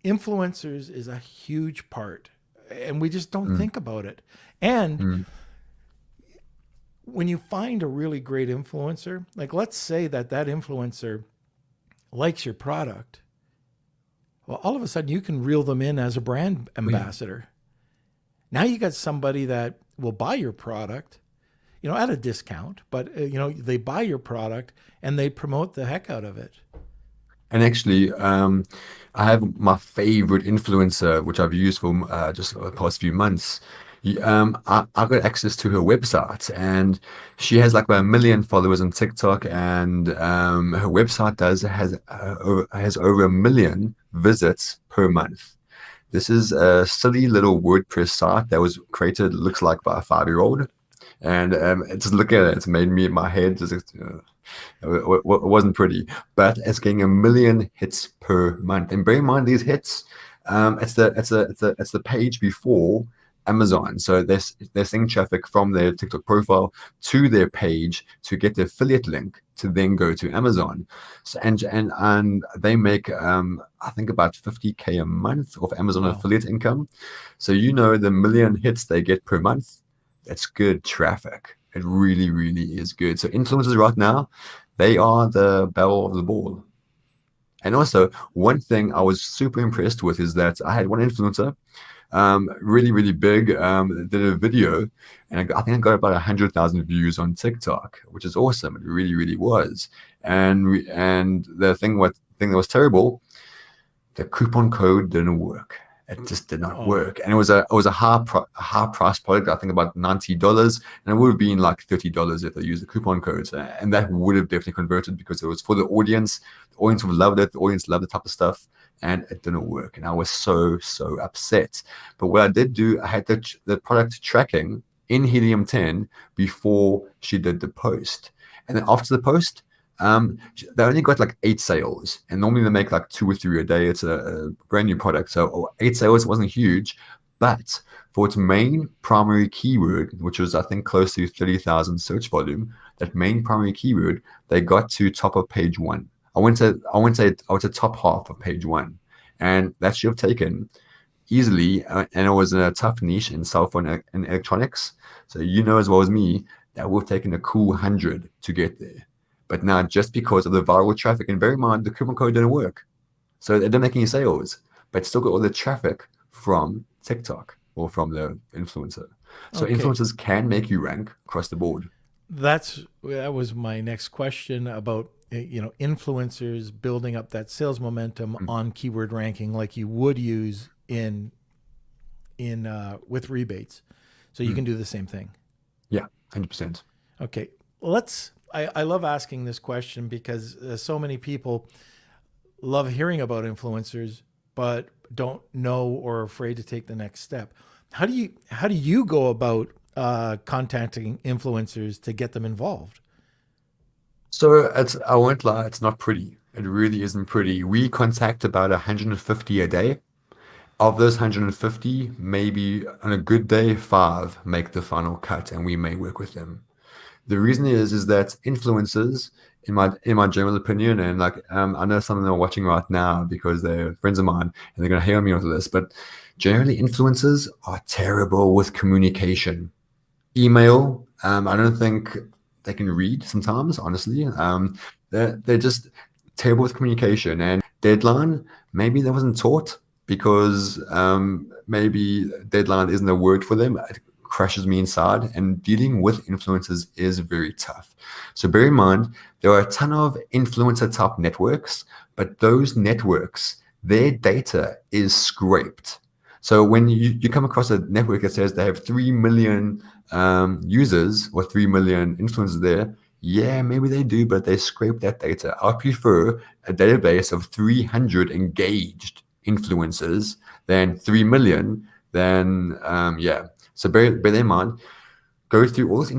influencers is a huge part, and we just don't think about it. And when you find a really great influencer, like let's say that influencer likes your product, well, all of a sudden you can reel them in as a brand ambassador. Now you got somebody that will buy your product, at a discount, but they buy your product and they promote the heck out of it. And actually, I have my favorite influencer, which I've used for just the past few months. I got access to her website, and she has like about 1 million followers on TikTok, and her website has over 1 million visits per month. This is a silly little WordPress site that was created, looks like by a 5-year-old, and just look at it. It's made my head just. It wasn't pretty, but it's getting 1 million hits per month. And bear in mind, these hits, it's the page before Amazon. So they're seeing traffic from their TikTok profile to their page to get the affiliate link to then go to Amazon. So and they make I think about 50K a month of Amazon affiliate income. So the 1 million hits they get per month, that's good traffic. It really, really is good. So influencers right now, they are the belle of the ball. And also, one thing I was super impressed with is that I had one influencer, really, really big, did a video, and I think I got about 100,000 views on TikTok, which is awesome. It really, really was. And the thing that was terrible, the coupon code didn't work. It just did not work, and it was a high price product. I think about $90, and it would have been like $30 if they used the coupon codes, and that would have definitely converted because it was for the audience. The audience would love it. The audience loved the type of stuff, and it didn't work, and I was so upset. But what I did do, I had the product tracking in Helium 10 before she did the post, and then after the post. They only got like 8 sales, and normally they make like 2 or 3 a day. It's a brand new product, so 8 sales wasn't huge, but for its main primary keyword, which was I think close to 30,000 search volume, that main primary keyword, they got to top of page 1. I went to top half of page 1, and that should have taken easily, and it was in a tough niche in cell phone and electronics. So as well as me, that would have taken a cool 100 to get there. But now, just because of the viral traffic, and bear in mind, the coupon code didn't work. So it didn't make any sales, but still got all the traffic from TikTok or from the influencer. So influencers can make you rank across the board. That was my next question about, influencers building up that sales momentum on keyword ranking like you would use in with rebates. So you can do the same thing. Yeah, 100%. Okay, I love asking this question because so many people love hearing about influencers, but don't know or are afraid to take the next step. How do you go about contacting influencers to get them involved? So I won't lie, it's not pretty. It really isn't pretty. We contact about 150 a day. Of those 150, maybe on a good day, 5 make the final cut, and we may work with them. The reason is that influencers, in my general opinion, and like I know some of them are watching right now because they're friends of mine and they're going to hear me onto this, but generally influencers are terrible with communication. Email, I don't think they can read sometimes, honestly. They're just terrible with communication. And deadline, maybe they wasn't taught because maybe deadline isn't a word for them. It crushes me inside, and dealing with influencers is very tough. So bear in mind, there are a ton of influencer type networks, but those networks, their data is scraped. So when you come across a network that says they have 3 million users or 3 million influencers there, yeah, maybe they do, but they scrape that data. I prefer a database of 300 engaged influencers than 3 million. Then yeah. So bear in mind, go through all this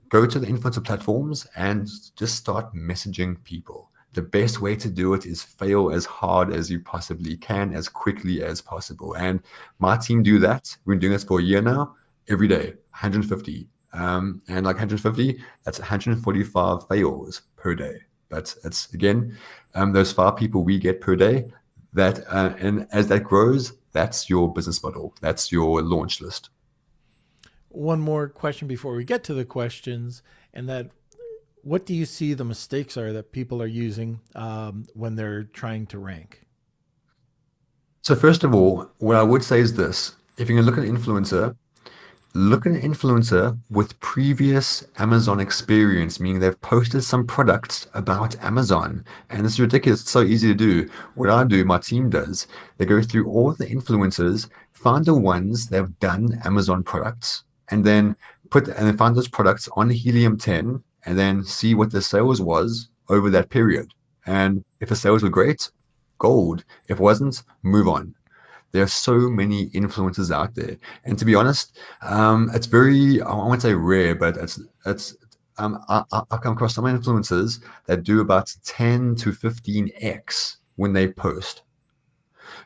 go to the influencer platforms and just start messaging people. The best way to do it is fail as hard as you possibly can, as quickly as possible. And my team do that. We've been doing this for a year now, every day, 150. And like 150, that's 145 fails per day. But it's again, those 5 people we get per day. That and as that grows, that's your business model. That's your launch list. One more question before we get to the questions, and that what do you see the mistakes are that people are using when they're trying to rank? So first of all, what I would say is this: if you're going to look at an influencer with previous Amazon experience, meaning they've posted some products about Amazon. And it's ridiculous. It's so easy to do. What I do, my team does, they go through all the influencers, find the ones that have done Amazon products, and then find those products on Helium 10, and then see what the sales was over that period. And if the sales were great, gold. If it wasn't, move on. There are so many influencers out there, and to be honest, it's very, I won't say rare, but I've come across some influencers that do about 10 to 15x when they post.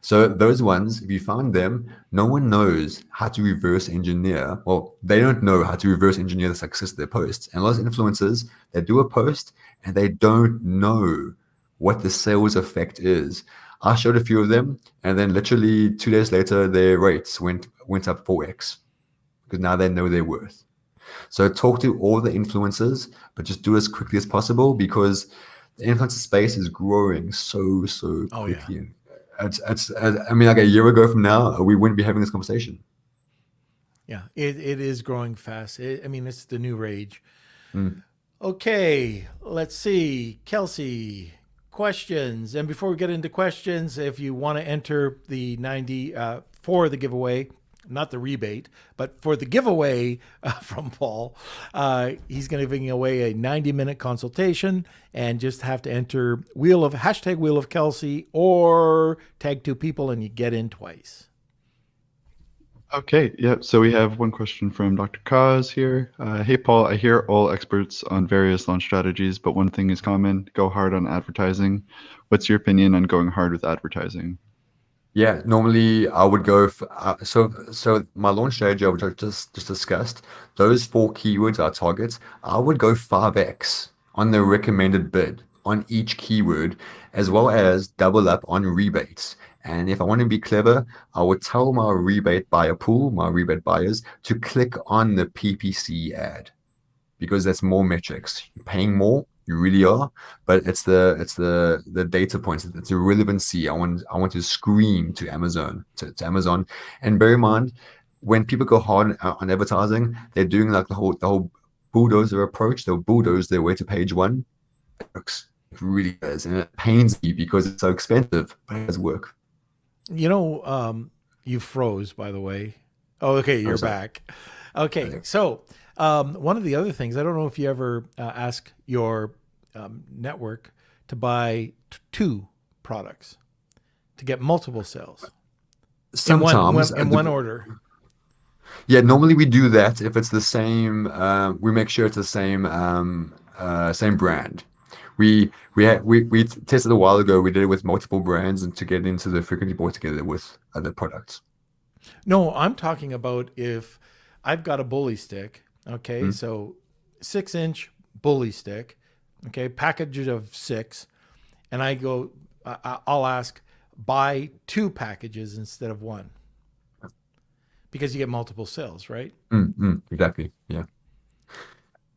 So those ones, if you find them, no one knows how to reverse engineer. Well, they don't know how to reverse engineer the success of their posts. And a lot of influencers, they do a post and they don't know what the sales effect is. I showed a few of them, and then literally 2 days later, their rates went up 4x because now they know their worth. So talk to all the influencers, but just do as quickly as possible because the influencer space is growing so quickly. Oh, yeah. I mean, like a year ago from now, we wouldn't be having this conversation. Yeah, it is growing fast. I mean, it's the new rage. Mm. Okay, let's see. Kelsey, questions. And before we get into questions, if you want to enter the 90 for the giveaway, not the rebate, but for the giveaway from Paul, he's going to be giving away a 90-minute consultation, and just have to enter hashtag Wheel of Kelsey or tag 2 people and you get in twice. Okay, yeah. So we have one question from Dr. Kaz here. Hey, Paul, I hear all experts on various launch strategies, but one thing is common: go hard on advertising. What's your opinion on going hard with advertising? Yeah, normally I would go so my launch strategy, which I just discussed, those 4 keywords are targets. I would go 5x on the recommended bid on each keyword, as well as double up on rebates. And if I want to be clever, I would tell my rebate buyer pool, my rebate buyers, to click on the PPC ad because that's more metrics. You're paying more, you really are, but it's the data points, it's the relevancy. I want to scream to Amazon, to Amazon. And bear in mind, when people go hard on advertising, they're doing like the whole bulldozer approach. They'll bulldoze their way to page 1. It works. It really does, and it pains me because it's so expensive, but it does work. You know, you froze, by the way. Oh, okay, you're back. Okay, so one of the other things, I don't know if you ever ask your network to buy 2 products to get multiple sales. Sometimes in one order. Yeah, normally we do that if it's the same. We make sure it's the same brand. We tested a while ago. We did it with multiple brands and to get into the frequently bought together with other products. No, I'm talking about if I've got a bully stick. Okay, so 6-inch bully stick. Okay, package of 6, and I'll ask buy 2 packages instead of 1 because you get multiple sales, right? Exactly. Yeah.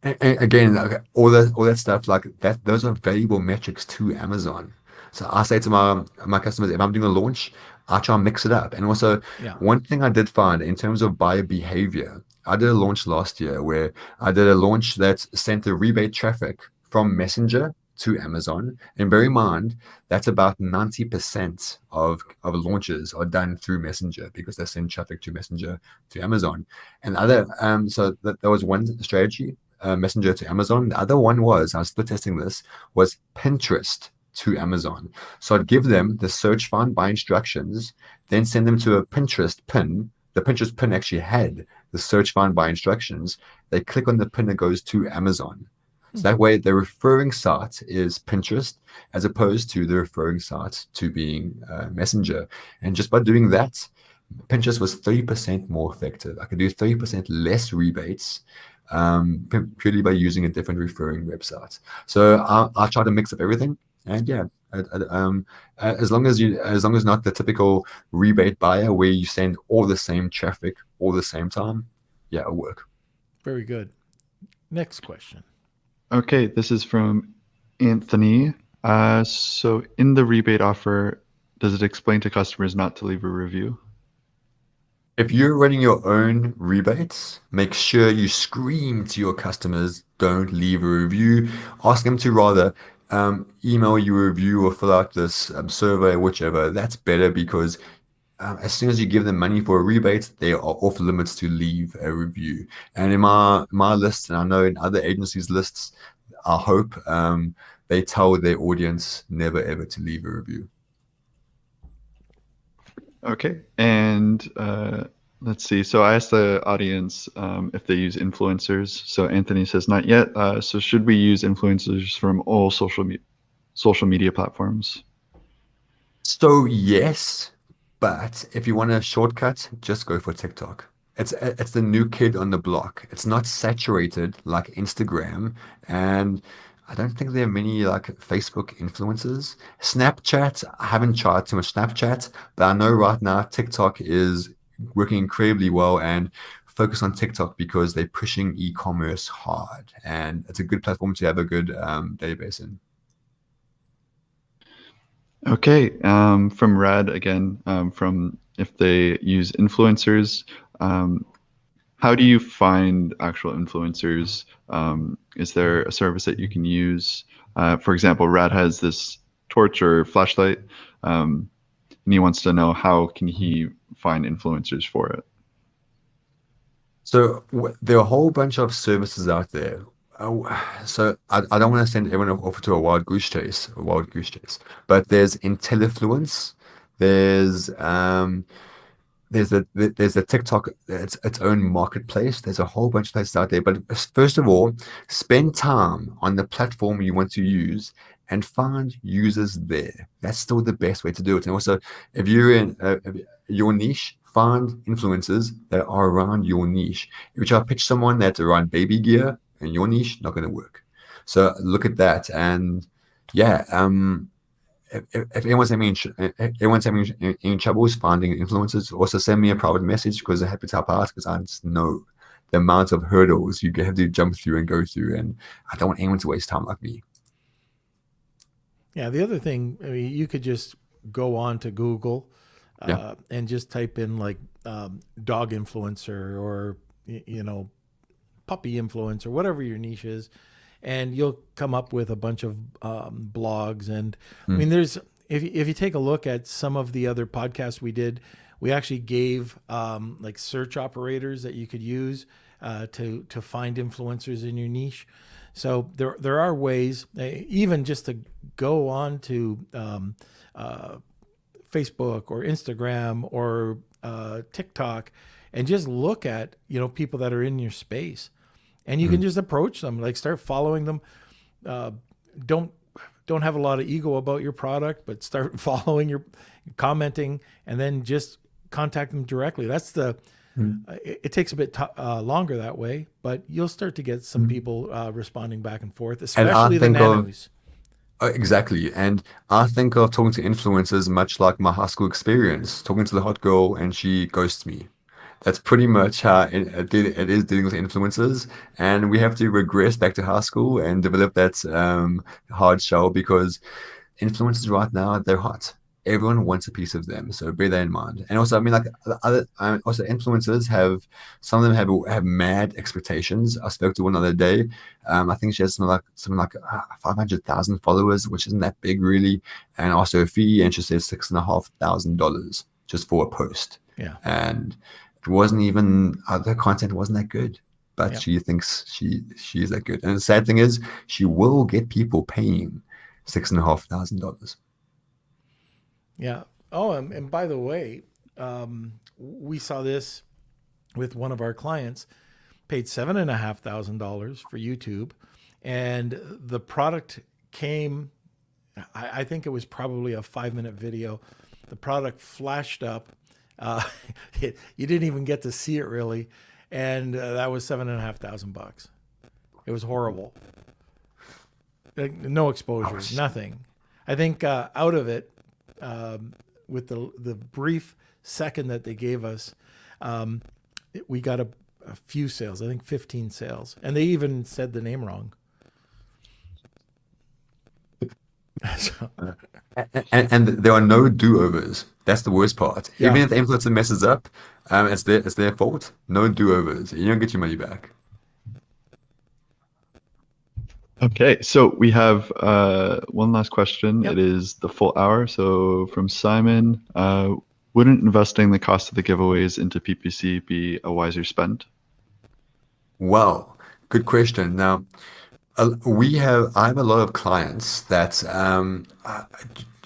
And again, all that stuff like that, those are valuable metrics to Amazon. So I say to my customers, if I'm doing a launch, I try and mix it up. And also, one thing I did find in terms of buyer behavior, I did a launch last year where I did a launch that sent the rebate traffic from Messenger to Amazon. And bear in mind, that's about 90% of launches are done through Messenger because they send traffic to Messenger to Amazon. And other, so that was one strategy, Messenger to Amazon. The other one was, I was split testing this, was Pinterest to Amazon. So I'd give them the search find by instructions, then send them to a Pinterest pin. The Pinterest pin actually had the search find by instructions. They click on the pin that goes to Amazon. So that way, the referring site is Pinterest as opposed to the referring site to being Messenger. And just by doing that, Pinterest was 30% more effective. I could do 30% less rebates purely by using a different referring website. So I try to mix up everything. And yeah, as long as not the typical rebate buyer where you send all the same traffic all the same time, yeah, it'll work. Very good. Next question. Okay, this is from Anthony. So in the rebate offer, does it explain to customers not to leave a review? If you're running your own rebates, make sure you scream to your customers, don't leave a review. Ask them to rather email you a review or fill out this survey, whichever. That's better because as soon as you give them money for a rebate, they are off limits to leave a review. And in my list, and I know in other agencies' lists, I hope they tell their audience never ever to leave a review. Okay, and let's see. So I asked the audience if they use influencers. So Anthony says not yet. So should we use influencers from all social media platforms? So yes, but if you want a shortcut, just go for TikTok. It's the new kid on the block. It's not saturated like Instagram, and I don't think there are many like Facebook influencers. Snapchat, I haven't tried too much Snapchat, but I know right now TikTok is working incredibly well and focus on TikTok because they're pushing e-commerce hard, and it's a good platform to have a good database in. Okay, from Rad again, from if they use influencers, how do you find actual influencers? Is there a service that you can use? For example, Rad has this torch or flashlight, and he wants to know how can he find influencers for it. So there are a whole bunch of services out there. So I don't want to send everyone off to a wild goose chase, but there's IntelliFluence, there's the TikTok, its own marketplace. There's a whole bunch of places out there. But first of all, spend time on the platform you want to use and find users there. That's still the best way to do it. And also, if you're in your niche, find influencers that are around your niche. If you try to pitch someone that's around baby gear in your niche, not going to work. So look at that. And yeah, if anyone's having any troubles finding influencers, also send me a private message because I'm happy to help out because I just know the amount of hurdles you have to jump through and go through, and I don't want anyone to waste time like me. Yeah, the other thing, I mean, you could just go on to Google Yeah. and just type in like dog influencer or puppy influencer, whatever your niche is, and you'll come up with a bunch of blogs. And I mean, there's if you take a look at some of the other podcasts we did, we actually gave like search operators that you could use to find influencers in your niche. So there are ways, even just to go on to Facebook or Instagram or TikTok and just look at people that are in your space. And you can just approach them, like start following them. Don't have a lot of ego about your product, but start following commenting, and then just contact them directly. That's it takes a bit longer that way, but you'll start to get some people responding back and forth, especially the nanos. Exactly. And I think of talking to influencers much like my high school experience, talking to the hot girl and she ghosts me. That's pretty much how it is dealing with influencers. And we have to regress back to high school and develop that hard shell because influencers right now, they're hot. everyone wants a piece of them. So bear that in mind. And also, I mean, like other, also influencers have, some of them have mad expectations. I spoke to one the other day. I think she has something like 500,000 followers, which isn't that big really, and also a fee. And she said $6,500 just for a post. Yeah. And it wasn't even, the content wasn't that good, but Yep. she thinks she is that good. And the sad thing is, she will get people paying $6,500. Yeah. Oh, and by the way, we saw this with one of our clients, paid $7,500 for YouTube, and the product came. I think it was probably a 5-minute video. The product flashed up. You didn't even get to see it really, and that was $7,500. It was horrible. No exposure, Ouch. nothing. I think out of it, with the brief second that they gave us, we got a few sales. I think 15 sales, and they even said the name wrong. So, And there are no do-overs. That's the worst part. Yeah. Even if the influencer messes up, it's their fault. No do-overs. You don't get your money back. Okay, so we have one last question. Yep. It is the full hour. So from Simon, wouldn't investing the cost of the giveaways into PPC be a wiser spend? Well, good question. Now, I have a lot of clients that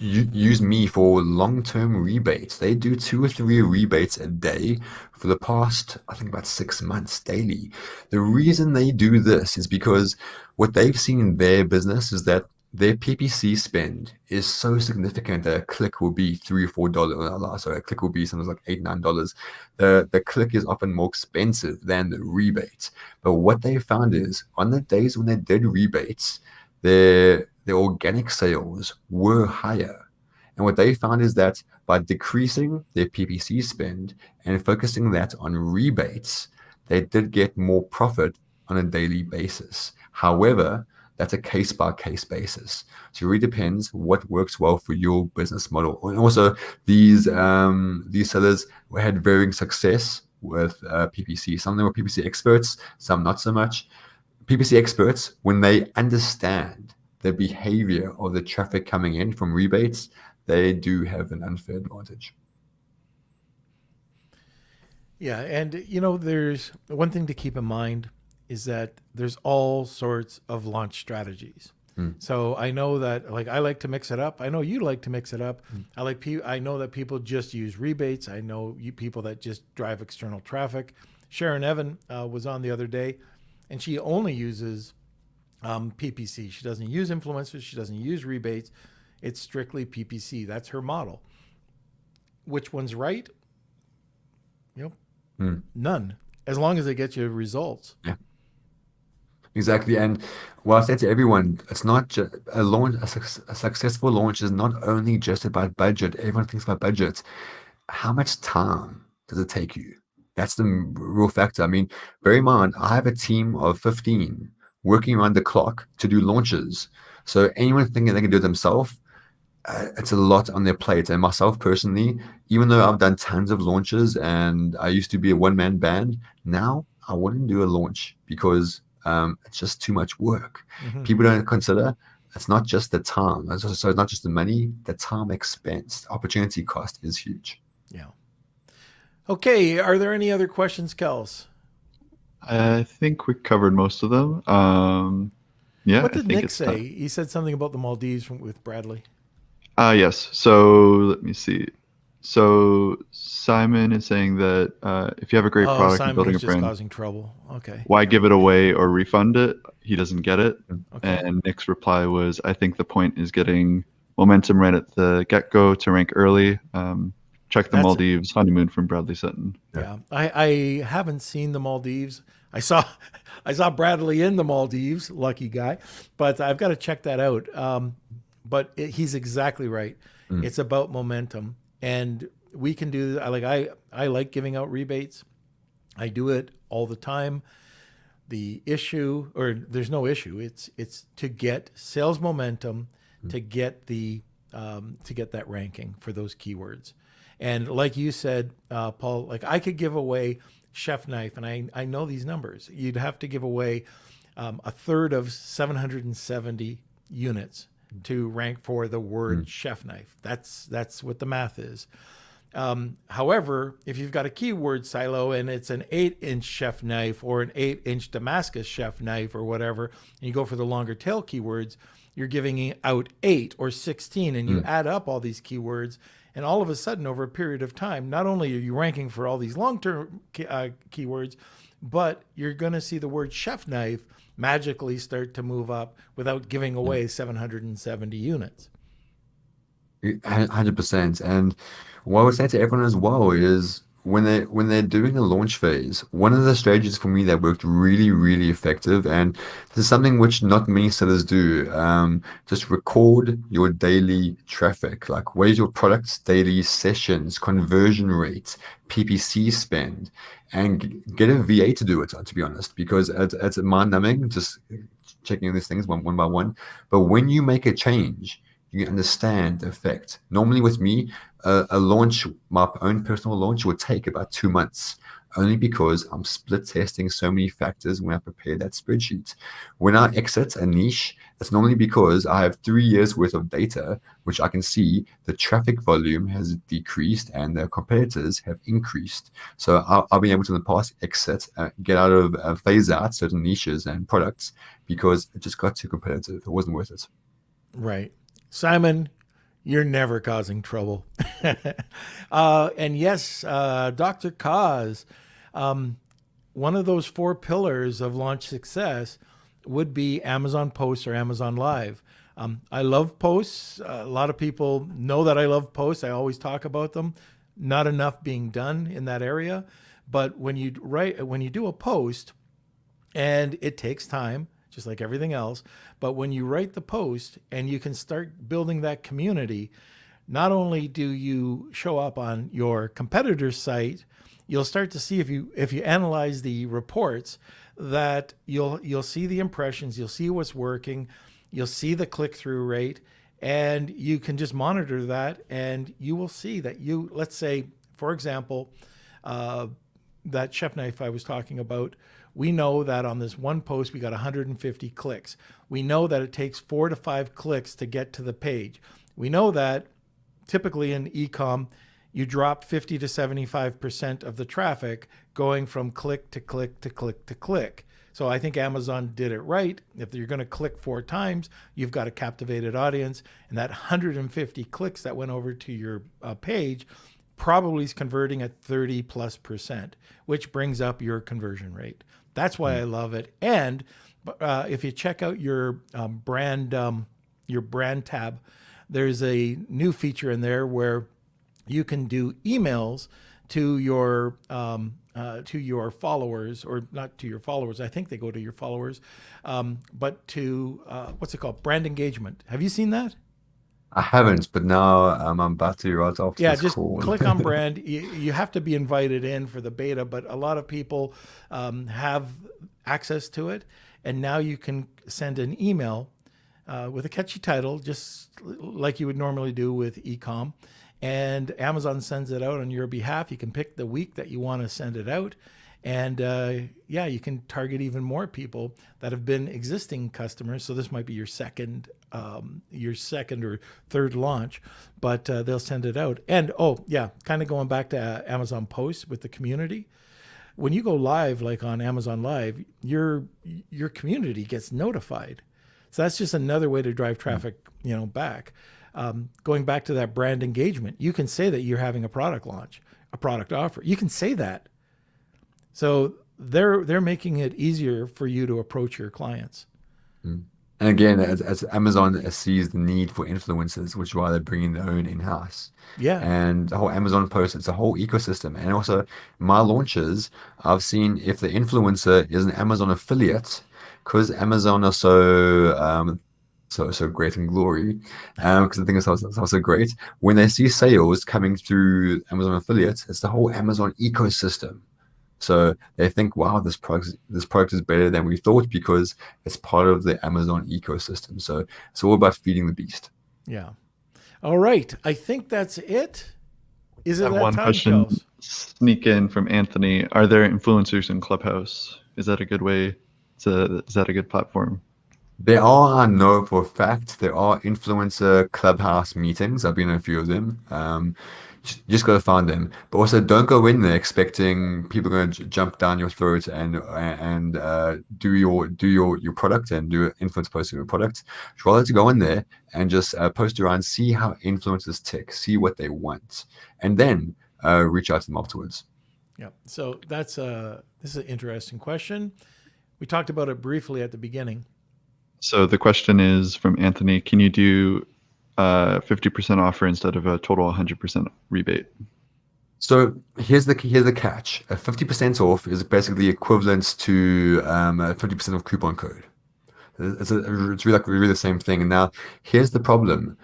use me for long-term rebates. They do 2 or 3 rebates a day for the past, I think, about 6 months daily. The reason they do this is because what they've seen in their business is that their PPC spend is so significant that a click will be $3 or $4. So a click will be something like $8, $9. The click is often more expensive than the rebate. But what they found is on the days when they did rebates, their organic sales were higher. And what they found is that by decreasing their PPC spend and focusing that on rebates, they did get more profit on a daily basis. However, that's a case-by-case basis. So it really depends what works well for your business model. And also, these sellers had varying success with PPC. Some of them were PPC experts, some not so much. PPC experts, when they understand the behavior of the traffic coming in from rebates, they do have an unfair advantage. yeah, and there's one thing to keep in mind is that there's all sorts of launch strategies. So I know that, like, I like to mix it up. I know you like to mix it up. I know that people just use rebates. I know people that just drive external traffic. Sharon Evan was on the other day, and she only uses PPC. She doesn't use influencers. She doesn't use rebates. It's strictly PPC. That's her model. Which one's right? None. As long as they get you results. Yeah. Exactly. And what I say to everyone, it's not just a launch. A successful launch is not only just about budget. Everyone thinks about budget. How much time does it take you? That's the real factor. I mean, bear in mind, I have a team of 15 working around the clock to do launches. So anyone thinking they can do it themselves, it's a lot on their plate. And myself personally, even though I've done tons of launches and I used to be a one-man band, now I wouldn't do a launch because it's just too much work. People don't consider it's not just the time. So it's not just the money, the time expense, opportunity cost is huge. Yeah. Okay. Are there any other questions, Kels? I think we covered most of them. Yeah, What I did think Nick it's say? time. He said something about the Maldives with Bradley. Yes. So let me see. So Simon is saying that if you have a great product and Simon building was a just brand, causing trouble. Okay. why give it away or refund it? He doesn't get it. Okay. And Nick's reply was, I think the point is getting momentum right at the get-go to rank early. Check the Maldives honeymoon from Bradley Sutton. Yeah. I haven't seen the Maldives. I saw Bradley in the Maldives, lucky guy, but I've got to check that out. But he's exactly right. It's about momentum, and we can do. I like giving out rebates. I do it all the time. The issue, or there's no issue. It's to get sales momentum, to get the to get that ranking for those keywords. And like you said, Paul, like I could give away chef knife, and I know these numbers. You'd have to give away a third of 770 units to rank for the word chef knife. That's what the math is. However, if you've got a keyword silo and it's an 8-inch chef knife or an 8-inch Damascus chef knife or whatever, and you go for the longer tail keywords, you're giving out 8 or 16, and you add up all these keywords, and all of a sudden, over a period of time, not only are you ranking for all these long-term keywords, but you're going to see the word chef knife magically start to move up without giving away 770 units. 100%. And what I would say to everyone as well is when they're doing a launch phase, one of the strategies for me that worked really, really effective, and this is something which not many sellers do, just record your daily traffic. Like, what is your product's daily sessions, conversion rate, PPC spend, and get a VA to do it, to be honest, because it's mind-numbing just checking these things one by one. But when you make a change, you understand the effect. Normally with me, a launch, my own personal launch, would take about 2 months, only because I'm split testing so many factors when I prepare that spreadsheet. When I exit a niche, it's normally because I have 3 years worth of data, which I can see the traffic volume has decreased and the competitors have increased. So I've been able to in the past exit, get out of, phase out certain niches and products because it just got too competitive. It wasn't worth it. Right. Simon, you're never causing trouble. And yes, Dr. Kaz, one of those 4 pillars of launch success would be Amazon Posts or Amazon Live. I love posts. A lot of people know that I love posts. I always talk about them. Not enough being done in that area. But when you do a post, and it takes time, just like everything else. But when you write the post and you can start building that community, not only do you show up on your competitor's site, you'll start to see, if you analyze the reports, that you'll see the impressions, you'll see what's working, you'll see the click-through rate, and you can just monitor that, and you will see that let's say, for example, that chef knife I was talking about, we know that on this one post, we got 150 clicks. We know that it takes 4 to 5 clicks to get to the page. We know that typically in e-com, you drop 50 to 75% of the traffic going from click to click to click to click. So I think Amazon did it right. If you're going to click 4 times, you've got a captivated audience, and that 150 clicks that went over to your page probably is converting at 30+%, which brings up your conversion rate. That's why I love it. And if you check out your brand tab, there's a new feature in there where you can do emails to your followers, or not to your followers. I think they go to your followers, but to what's it called? Brand engagement. Have you seen that? I haven't, but now I'm about to right after Yeah, this just call. click on brand. You have to be invited in for the beta, but a lot of people have access to it. And now you can send an email with a catchy title, just like you would normally do with e-com. And Amazon sends it out on your behalf. You can pick the week that you want to send it out. And you can target even more people that have been existing customers. So this might be your second or third launch, but they'll send it out. And kind of going back to Amazon Posts with the community. When you go live, like on Amazon Live, your community gets notified. So that's just another way to drive traffic, back. Going back to that brand engagement, you can say that you're having a product launch, a product offer. You can say that. So they're making it easier for you to approach your clients. And again, as Amazon sees the need for influencers, which is why they're bringing their own in-house. Yeah. And the whole Amazon post, it's a whole ecosystem. And also my launches, I've seen if the influencer is an Amazon affiliate, because Amazon are so great and glory, because the thing is so great. When they see sales coming through Amazon affiliates, it's the whole Amazon ecosystem. So they think, wow, this product is better than we thought because it's part of the Amazon ecosystem. So it's all about feeding the beast. Yeah. All right. I think that's it. Is I it have that one time, question Kels? sneak in from Anthony. Are there influencers in Clubhouse? Is that a good way to, is that a good platform? There are, I know for a fact, there are influencer clubhouse meetings. I've been in a few of them. Just got to find them. But also, don't go in there expecting people going to jump down your throat and do your product and do influence post your product. It's rather to go in there and just post around, see how influencers tick, see what they want, and then reach out to them afterwards. Yeah. So this is an interesting question. We talked about it briefly at the beginning. So the question is from Anthony, can you do 50% offer instead of a total 100% rebate? So here's the catch. 50% off is basically equivalent to 50% of coupon code. It's really the same thing. And now here's the problem.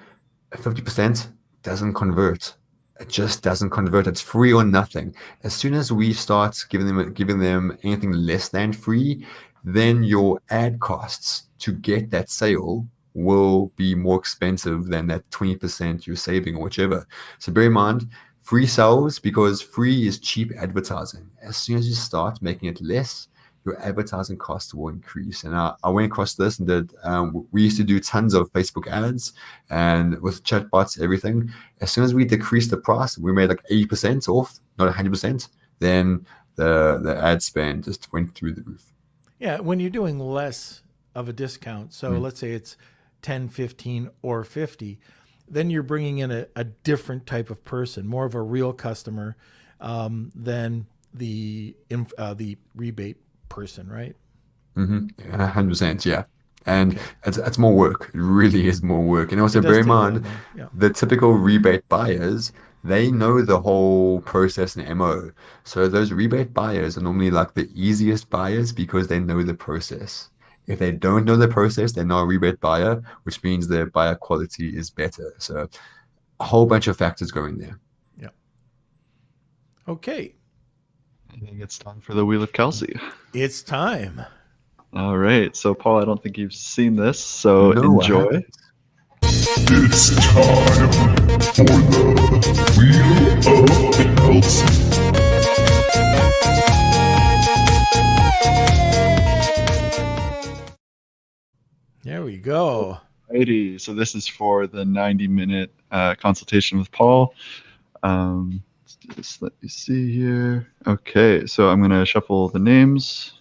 50% doesn't convert. It just doesn't convert. It's free or nothing. As soon as we start giving them anything less than free, then your ad costs to get that sale will be more expensive than that 20% you're saving or whichever. So bear in mind, free sells because free is cheap advertising. As soon as you start making it less, your advertising costs will increase. And I went across this and did, we used to do tons of Facebook ads and with chatbots, everything. As soon as we decreased the price, we made like 80% off, not 100%, then the ad spend just went through the roof. Yeah. When you're doing less of a discount, so let's say it's 10, 15, or 50, then you're bringing in a different type of person, more of a real customer than the rebate person, right? 100%, yeah. And it's more work. It really is more work. And also It does bear in take a lot mind, more. Yeah. the typical rebate buyers, they know the whole process and MO. So those rebate buyers are normally like the easiest buyers because they know the process. If they don't know the process, they're not a rebate buyer, which means their buyer quality is better. So a whole bunch of factors going there. Yeah. Okay. I think it's time for the Wheel of Kelsey. It's time. All right. So, Paul, I don't think you've seen this, so No, I enjoy. haven't. It's time for the Wheel of Kelsey. There we go. Alrighty. So this is for the 90-minute consultation with Paul. Just let me see here. Okay, so I'm going to shuffle the names.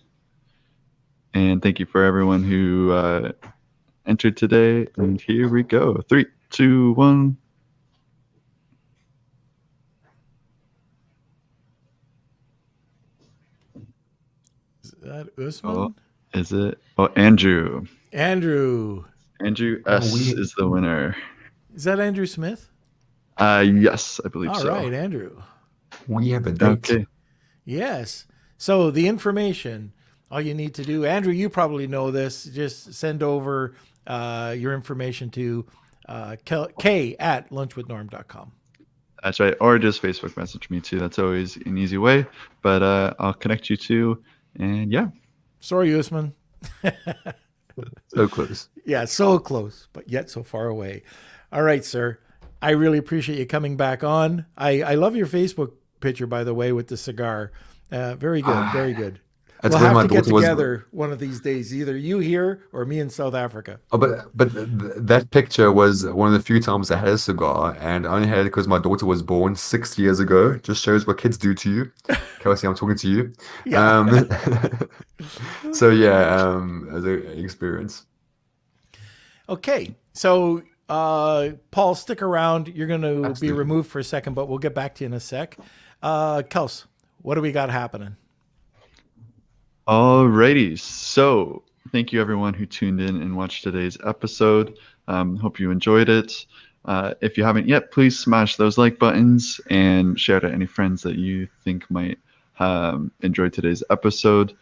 And thank you for everyone who entered today. And here we go. 3, 2, 1. Is that Usman? Oh, is it? Oh, Andrew. Andrew. Andrew S. is the winner. Is that Andrew Smith? Yes, I believe All so. right, Andrew. We have a date. Okay. Yes. So the information, all you need to do, Andrew, you probably know this, just send over your information to k@lunchwithnorm.com. That's right. Or just Facebook message me too. That's always an easy way. But I'll connect you too. And yeah. Sorry, Usman. So close. Yeah, so close, but yet so far away. All right, sir. I really appreciate you coming back on. I love your Facebook picture, by the way, with the cigar. Very good, very good. That's We'll when have my to get daughter was. together one of these days, either you here or me in South Africa. Oh, but that picture was one of the few times I had a cigar, and I only had it because my daughter was born 6 years ago. Just shows what kids do to you. Kelsey, I'm talking to you. Yeah. So yeah, as an experience. Okay, so Paul, stick around. You're going to be Absolutely. removed for a second, but we'll get back to you in a sec. Kels, what do we got happening? Alrighty. So thank you everyone who tuned in and watched today's episode. Hope you enjoyed it. If you haven't yet, please smash those like buttons and share to any friends that you think might enjoy today's episode.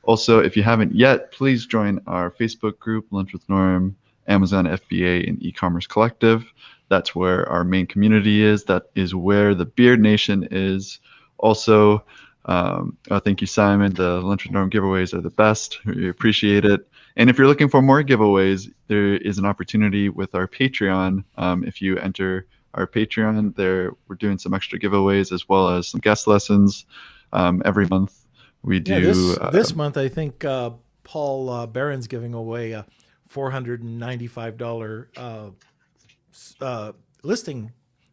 Also, if you haven't yet, please join our Facebook group, Lunch with Norm, Amazon FBA, and E-commerce Collective. That's where our main community is. That is where the Beard Nation is. Also, thank you, Simon. The Lunch with Norm giveaways are the best. We appreciate it. And if you're looking for more giveaways, there is an opportunity with our Patreon. If you enter our Patreon, there we're doing some extra giveaways as well as some guest lessons every month. We do this month. I think Paul Barron's giving away a $495 listing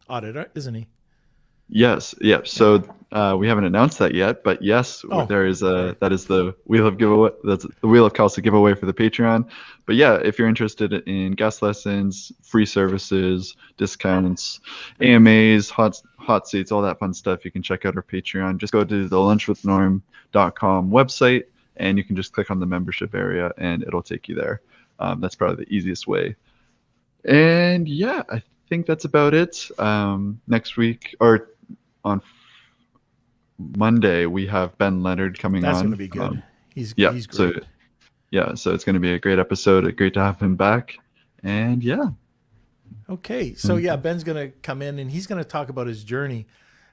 audit, isn't he? Yes, yeah. So we haven't announced that yet, but yes, there is that is the Wheel of giveaway. That's the Wheel of Kelsey giveaway for the Patreon. But yeah, if you're interested in guest lessons, free services, discounts, AMAs, hot seats, all that fun stuff, you can check out our Patreon. Just go to the lunchwithnorm.com website, and you can just click on the membership area, and it'll take you there. That's probably the easiest way. And yeah, I think that's about it. Next week or on Monday we have Ben Leonard coming on. That's going to be good. He's great. So it's going to be a great episode. Great to have him back. And yeah. Okay, so Ben's going to come in and he's going to talk about his journey.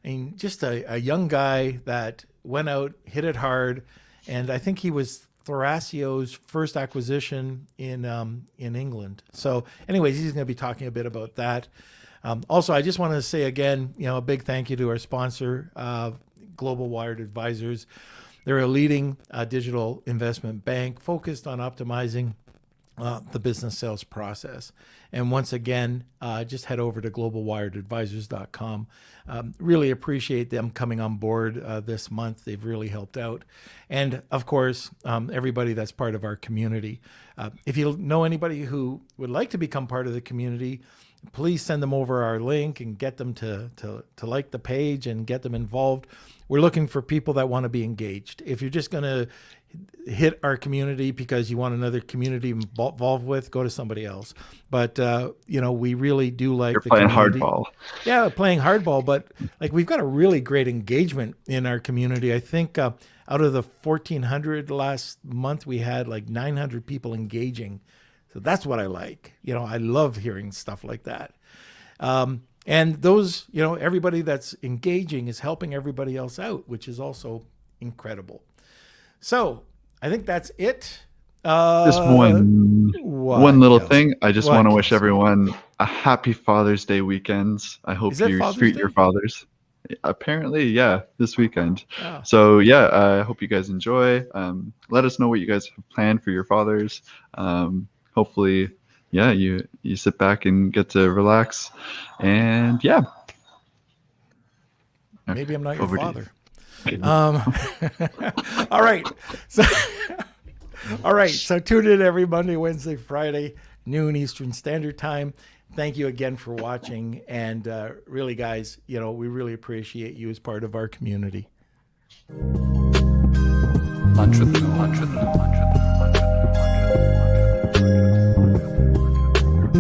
I mean, just a young guy that went out, hit it hard, and I think he was Thrasio's first acquisition in England. So anyways, he's going to be talking a bit about that. Also, I just want to say again, a big thank you to our sponsor, Global Wired Advisors. They're a leading digital investment bank focused on optimizing the business sales process. And once again, just head over to globalwiredadvisors.com. Really appreciate them coming on board this month. They've really helped out. And of course, everybody that's part of our community. If you know anybody who would like to become part of the community, please send them over our link and get them to like the page and get them involved. We're looking for people that want to be engaged. If you're just going to hit our community because you want another community involved with, go to somebody else. But we really do like You're the playing community. hardball. Yeah, playing hardball, but like we've got a really great engagement in our community. I think out of the 1,400 last month, we had like 900 people engaging. So that's what I like. I love hearing stuff like that. And those, everybody that's engaging is helping everybody else out, which is also incredible. So I think that's it. Just one little thing. I just want to wish everyone a happy Father's Day weekend. I hope you treat your fathers. Apparently, yeah, this weekend. Oh. So yeah, I hope you guys enjoy. Let us know what you guys have planned for your fathers. Hopefully, yeah, you sit back and get to relax. And yeah. Maybe I'm not your father. All right. So tune in every Monday, Wednesday, Friday, noon Eastern Standard Time. Thank you again for watching. And really, guys, we really appreciate you as part of our community. Lunch with the